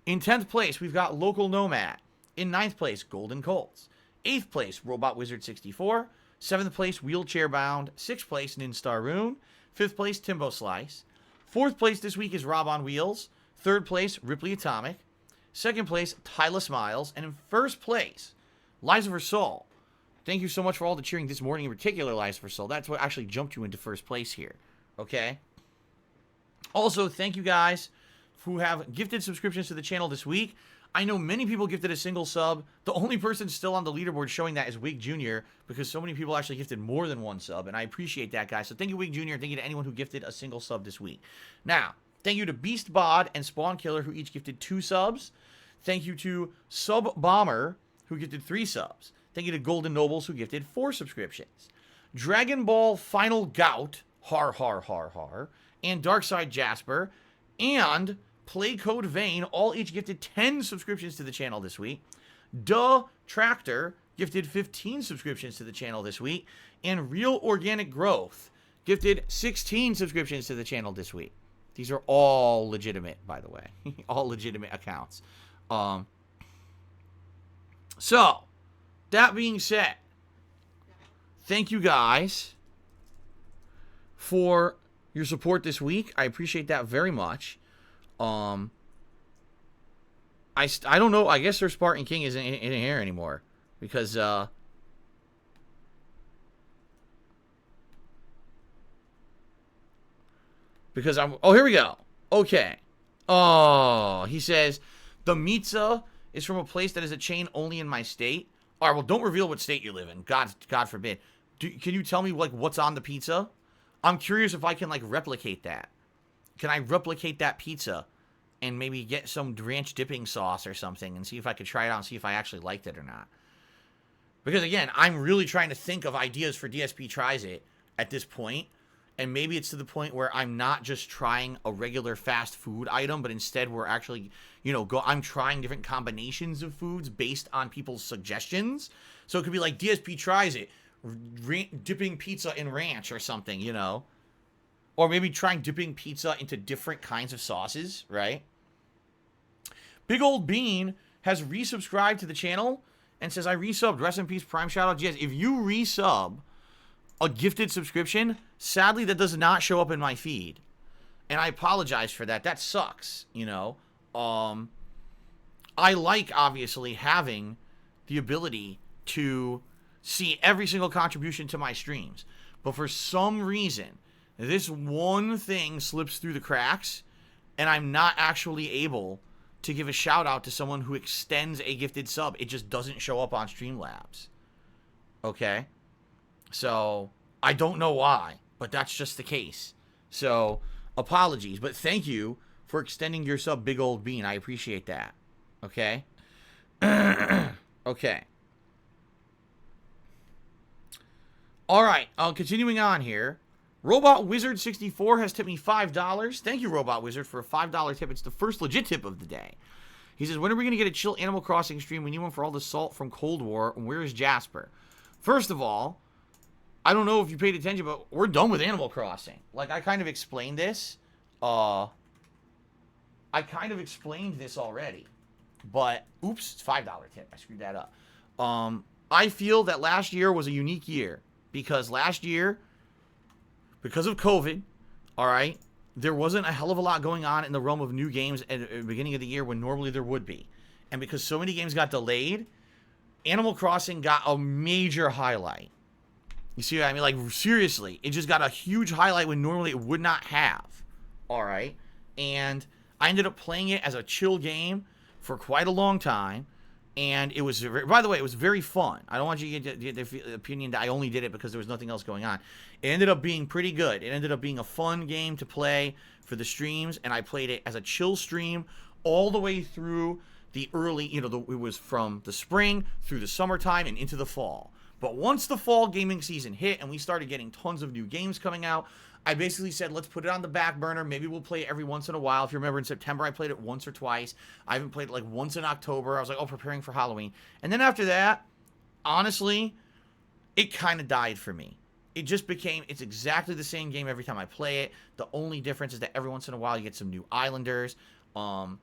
In 10th place, we've got Local Nomad. In 9th place, Golden Colts. 8th place, Robot Wizard 64. 7th place, Wheelchair Bound. 6th place, Ninstar Rune. 5th place, Timbo Slice. 4th place this week is Rob on Wheels. 3rd place, Ripley Atomic. 2nd place, Tyla Smiles. And in 1st place, Lies of Her Soul. Thank you so much for all the cheering this morning, in particular, Lies of Her Soul. That's what actually jumped you into 1st place here. Okay? Also, thank you guys who have gifted subscriptions to the channel this week. I know many people gifted a single sub. The only person still on the leaderboard showing that is Wig Jr. because so many people actually gifted more than one sub, and I appreciate that, guys. So thank you, Wig Jr., and thank you to anyone who gifted a single sub this week. Now, thank you to Beast Bod and Spawn Killer, who each gifted 2 subs. Thank you to Sub Bomber, who gifted 3 subs. Thank you to Golden Nobles, who gifted 4 subscriptions. Dragon Ball Final Gout, har har har har, and Darkside Jasper, and Play Code Vane, all each gifted 10 subscriptions to the channel this week. Duh Tractor gifted 15 subscriptions to the channel this week. And Real Organic Growth gifted 16 subscriptions to the channel this week. These are all legitimate, by the way. All legitimate accounts. So, that being said, thank you guys for your support this week. I appreciate that very much. I don't know. I guess their Spartan King isn't in here anymore because I'm. Oh, here we go. Okay. Oh, he says the pizza is from a place that is a chain only in my state. All right. Well, don't reveal what state you live in. God forbid. Can you tell me like what's on the pizza? I'm curious if I can like replicate that. Can I replicate that pizza and maybe get some ranch dipping sauce or something and see if I could try it out and see if I actually liked it or not? Because, again, I'm really trying to think of ideas for DSP Tries It at this point, and maybe it's to the point where I'm not just trying a regular fast food item, but instead we're actually, I'm trying different combinations of foods based on people's suggestions. So it could be like DSP Tries It, dipping pizza in ranch or something, Or maybe trying dipping pizza into different kinds of sauces, right? Big Old Bean has resubscribed to the channel and says, I resubbed. Rest in peace, Prime Shoutout. Yes, if you resub a gifted subscription, sadly, that does not show up in my feed. And I apologize for that. That sucks, I like, obviously, having the ability to see every single contribution to my streams. But for some reason, this one thing slips through the cracks, and I'm not actually able to give a shout out to someone who extends a gifted sub. It just doesn't show up on Streamlabs. Okay? So, I don't know why, but that's just the case. So, apologies. But thank you for extending your sub, Big Old Bean. I appreciate that. Okay? Okay. All right. Continuing on here. Robot Wizard 64 has tipped me $5. Thank you, Robot Wizard, for a $5 tip. It's the first legit tip of the day. He says, when are we going to get a chill Animal Crossing stream? We need one for all the salt from Cold War. And where is Jasper? First of all, I don't know if you paid attention, but we're done with Animal Crossing. Like, I kind of explained this. I kind of explained this already. But, oops, it's $5 tip. I screwed that up. I feel that last year was a unique year. Because last year, because of COVID, all right, there wasn't a hell of a lot going on in the realm of new games at the beginning of the year when normally there would be. And because so many games got delayed, Animal Crossing got a major highlight. You see what I mean? Like, seriously, it just got a huge highlight when normally it would not have. All right? And I ended up playing it as a chill game for quite a long time. And it was, by the way, it was very fun. I don't want you to get the opinion that I only did it because there was nothing else going on. It ended up being pretty good. It ended up being a fun game to play for the streams, and I played it as a chill stream all the way through the early, it was from the spring through the summertime and into the fall. But once the fall gaming season hit and we started getting tons of new games coming out, I basically said, let's put it on the back burner. Maybe we'll play it every once in a while. If you remember, in September, I played it once or twice. I haven't played it like once in October. I was like, oh, preparing for Halloween. And then after that, honestly, it kind of died for me. It just became, it's exactly the same game every time I play it. The only difference is that every once in a while you get some new islanders. And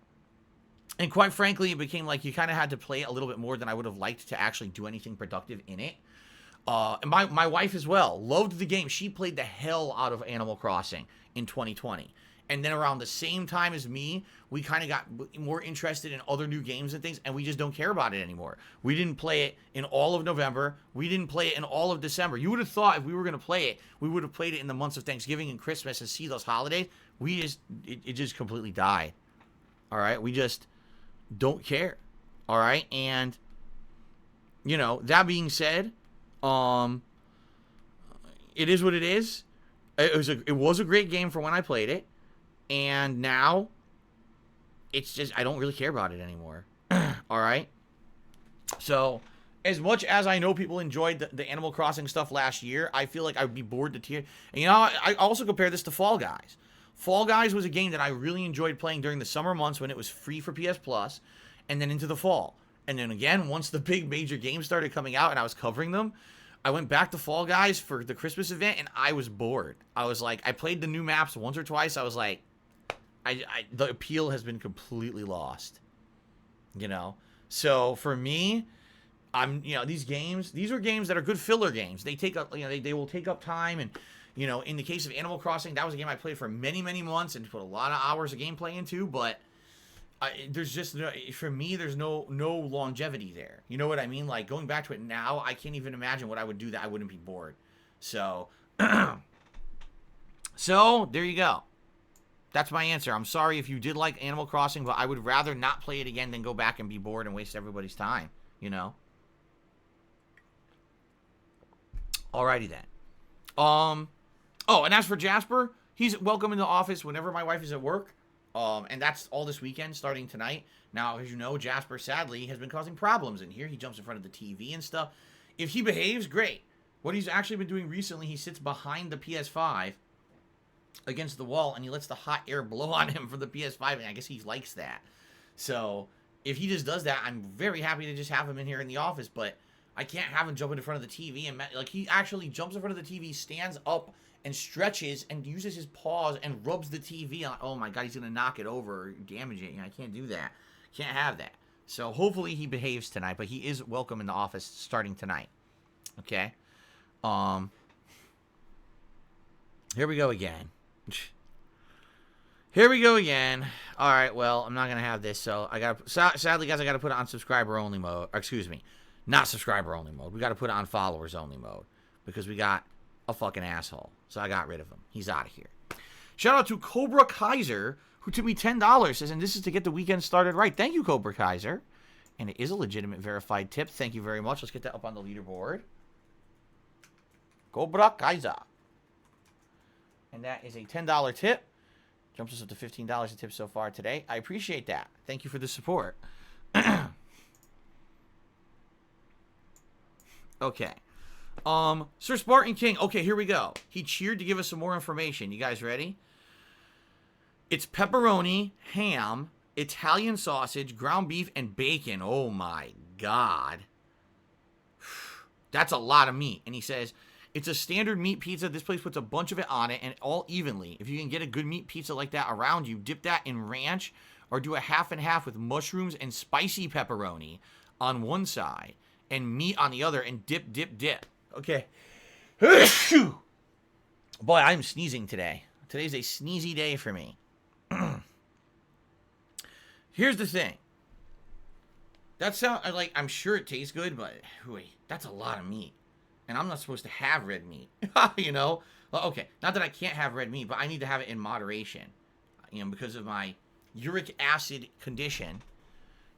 quite frankly, it became like you kind of had to play it a little bit more than I would have liked to actually do anything productive in it. And my wife as well loved the game. She played the hell out of Animal Crossing in 2020. And then around the same time as me, we kind of got more interested in other new games and things, and we just don't care about it anymore. We didn't play it in all of November. We didn't play it in all of December. You would have thought if we were going to play it, we would have played it in the months of Thanksgiving and Christmas and see those holidays. It just completely died. All right? We just don't care. All right? And, that being said, it is what it is. It was a great game for when I played it, and now it's just I don't really care about it anymore. All right. So, as much as I know people enjoyed the Animal Crossing stuff last year, I feel like I would be bored to tears. And I also compare this to Fall Guys. Fall Guys was a game that I really enjoyed playing during the summer months when it was free for PS Plus, and then into the fall. And then again, once the big major games started coming out and I was covering them, I went back to Fall Guys for the Christmas event, and I was bored. I was like, I played the new maps once or twice. I was like, the appeal has been completely lost. So for me, these are games that are good filler games. They take up, they will take up time. And, in the case of Animal Crossing, that was a game I played for many, many months and put a lot of hours of gameplay into, but there's just for me there's no longevity there. You know what I mean? Like, going back to it now, I can't even imagine what I would do that I wouldn't be bored. So so there you go. That's my answer. I'm sorry if you did like Animal Crossing, but I would rather not play it again than go back and be bored and waste everybody's time. Alrighty then. Oh, and as for Jasper, he's welcome in the office whenever my wife is at work. And that's all this weekend, starting tonight. Now, as you know, Jasper, sadly, has been causing problems in here. He jumps in front of the TV and stuff. If he behaves, great. What he's actually been doing recently, he sits behind the PS5 against the wall, and he lets the hot air blow on him from the PS5, and I guess he likes that. So, if he just does that, I'm very happy to just have him in here in the office, but I can't have him jump in front of the TV. And, he actually jumps in front of the TV, stands up, and stretches and uses his paws and rubs the TV on. Oh my god, he's gonna knock it over or damage it. I can't do that. Can't have that. So hopefully he behaves tonight, but he is welcome in the office starting tonight. Okay. Here we go again. Here we go again. All right. Well, I'm not gonna have this, so I got. Sadly, guys, I got to put it on subscriber only mode. Or, excuse me, not subscriber only mode. We got to put it on followers only mode because we got a fucking asshole. So I got rid of him. He's out of here. Shout out to Cobra Kaiser, who took me $10. Says, and this is to get the weekend started right. Thank you, Cobra Kaiser. And it is a legitimate verified tip. Thank you very much. Let's get that up on the leaderboard. Cobra Kaiser. And that is a $10 tip. Jumps us up to $15 a tip so far today. I appreciate that. Thank you for the support. Okay. Sir Spartan King. Okay, here we go. He cheered to give us some more information. You guys ready? It's pepperoni, ham, Italian sausage, ground beef, and bacon. Oh my God. That's a lot of meat. And he says, it's a standard meat pizza. This place puts a bunch of it on it and all evenly. If you can get a good meat pizza like that around you, dip that in ranch or do a half and half with mushrooms and spicy pepperoni on one side and meat on the other and dip, dip, dip. Okay. Boy, I'm sneezing today. Today's a sneezy day for me. Here's the thing. That sound like I'm sure it tastes good, but wait, that's a lot of meat. And I'm not supposed to have red meat. You know? Well, okay, not that I can't have red meat, but I need to have it in moderation. You know, because of my uric acid condition.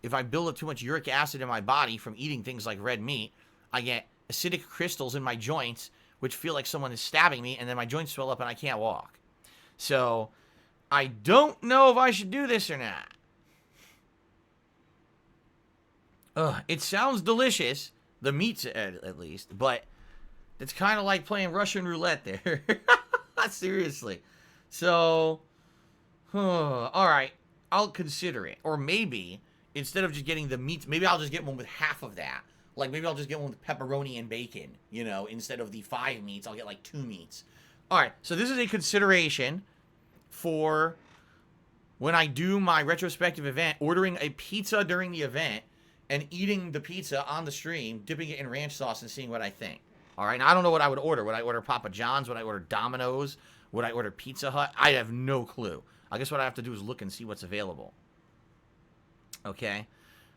If I build up too much uric acid in my body from eating things like red meat, I get acidic crystals in my joints, which feel like someone is stabbing me, and then my joints swell up and I can't walk. So, I don't know if I should do this or not. It sounds delicious, the meats at least, but it's kind of like playing Russian roulette there. Seriously. So, alright, I'll consider it. Or maybe, instead of just getting the meats, maybe I'll just get one with half of that. Like, maybe I'll just get one with pepperoni and bacon, you know, instead of the 5 meats, I'll get like 2 meats. Alright, so this is a consideration for when I do my retrospective event, ordering a pizza during the event, and eating the pizza on the stream, dipping it in ranch sauce and seeing what I think. Alright, now I don't know what I would order. Would I order Papa John's? Would I order Domino's? Would I order Pizza Hut? I have no clue. I guess what I have to do is look and see what's available. Okay?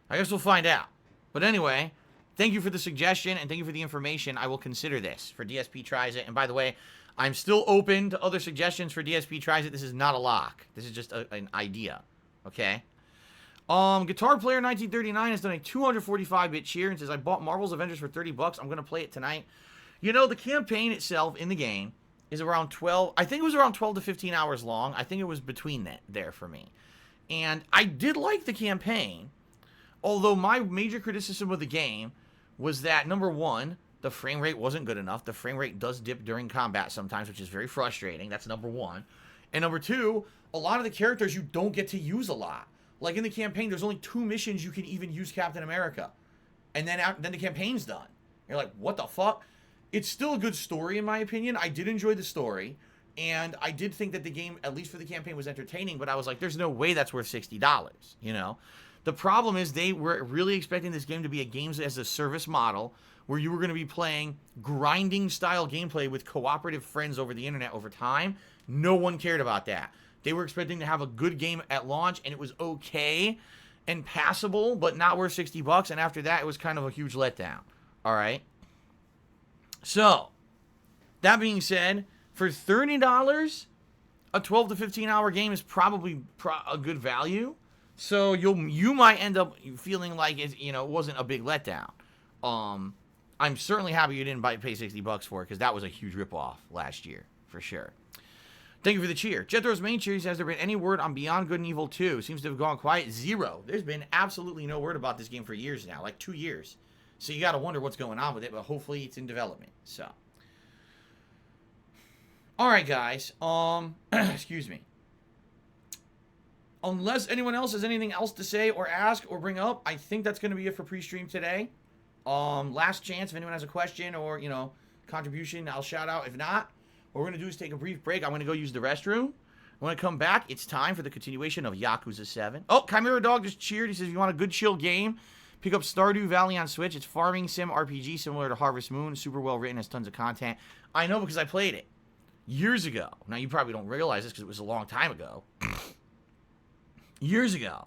I guess we'll find out. But anyway, thank you for the suggestion and thank you for the information. I will consider this for DSP Tries It. And by the way, I'm still open to other suggestions for DSP Tries It. This is not a lock. This is just an idea. Okay? Guitar Player 1939 has done a 245-bit cheer and says, I bought Marvel's Avengers for $30. I'm going to play it tonight. You know, the campaign itself in the game is around 12, I think it was around 12 to 15 hours long. I think it was between that there for me. And I did like the campaign, although my major criticism of the game was that, number one, the frame rate wasn't good enough. The frame rate does dip during combat sometimes, which is very frustrating. That's number one. And number two, a lot of the characters you don't get to use a lot. Like in the campaign, there's only 2 missions you can even use Captain America. And then the campaign's done. You're like, what the fuck? It's still a good story, in my opinion. I did enjoy the story. And I did think that the game, at least for the campaign, was entertaining. But I was like, there's no way that's worth $60, you know? The problem is they were really expecting this game to be a games as a service model where you were going to be playing grinding style gameplay with cooperative friends over the internet over time. No one cared about that. They were expecting to have a good game at launch, and it was okay and passable, but not worth $60. And after that, it was kind of a huge letdown. All right. So, that being said, for $30, a 12 to 15 hour game is probably a good value. So you might end up feeling like it wasn't a big letdown. I'm certainly happy you didn't pay $60 for it because that was a huge ripoff last year for sure. Thank you for the cheer. Jethro's main cheer says, has there been any word on Beyond Good and Evil 2? Seems to have gone quiet. 0. There's been absolutely no word about this game for years now, like 2 years. So you got to wonder what's going on with it, but hopefully it's in development. So, all right, guys. Excuse me. Unless anyone else has anything else to say or ask or bring up, I think that's going to be it for pre-stream today. Last chance if anyone has a question or, contribution, I'll shout out. If not, what we're going to do is take a brief break. I'm going to go use the restroom. When I come back, it's time for the continuation of Yakuza 7. Oh, Chimera Dog just cheered. He says, if you want a good chill game, pick up Stardew Valley on Switch. It's farming sim RPG similar to Harvest Moon. Super well written, has tons of content. I know because I played it years ago. Now, you probably don't realize this because it was a long time ago. Years ago,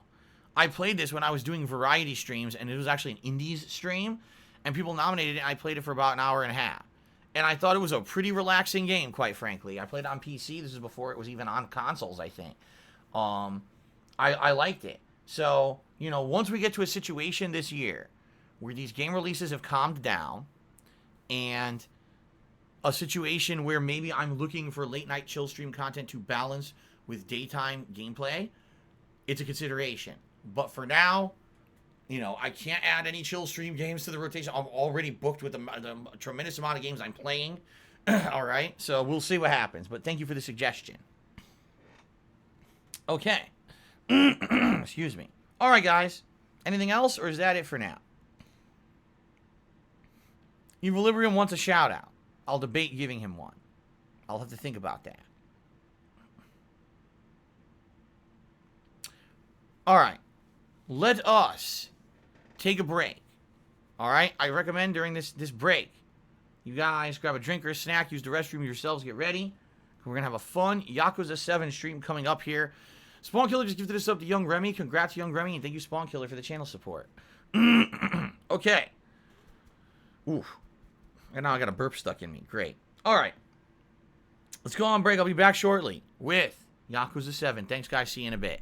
I played this when I was doing variety streams, and it was actually an indies stream, and people nominated it, and I played it for about an hour and a half. And I thought it was a pretty relaxing game, quite frankly. I played it on PC. This is before it was even on consoles, I think. I liked it. So, once we get to a situation this year where these game releases have calmed down, and a situation where maybe I'm looking for late night chill stream content to balance with daytime gameplay, it's a consideration. But for now, you know, I can't add any chill stream games to the rotation. I'm already booked with the tremendous amount of games I'm playing. All right, so we'll see what happens. But thank you for the suggestion. Okay. Excuse me. All right, guys. Anything else, or is that it for now? Equilibrium wants a shout-out. I'll debate giving him one. I'll have to think about that. All right. Let us take a break. All right? I recommend during this break, you guys grab a drink or a snack, use the restroom yourselves, get ready. We're going to have a fun Yakuza 7 stream coming up here. Spawn Killer just gifted us up to Young Remy. Congrats, Young Remy, and thank you, Spawn Killer, for the channel support. Okay. Oof. And now I got a burp stuck in me. Great. All right. Let's go on break. I'll be back shortly with Yakuza 7. Thanks, guys. See you in a bit.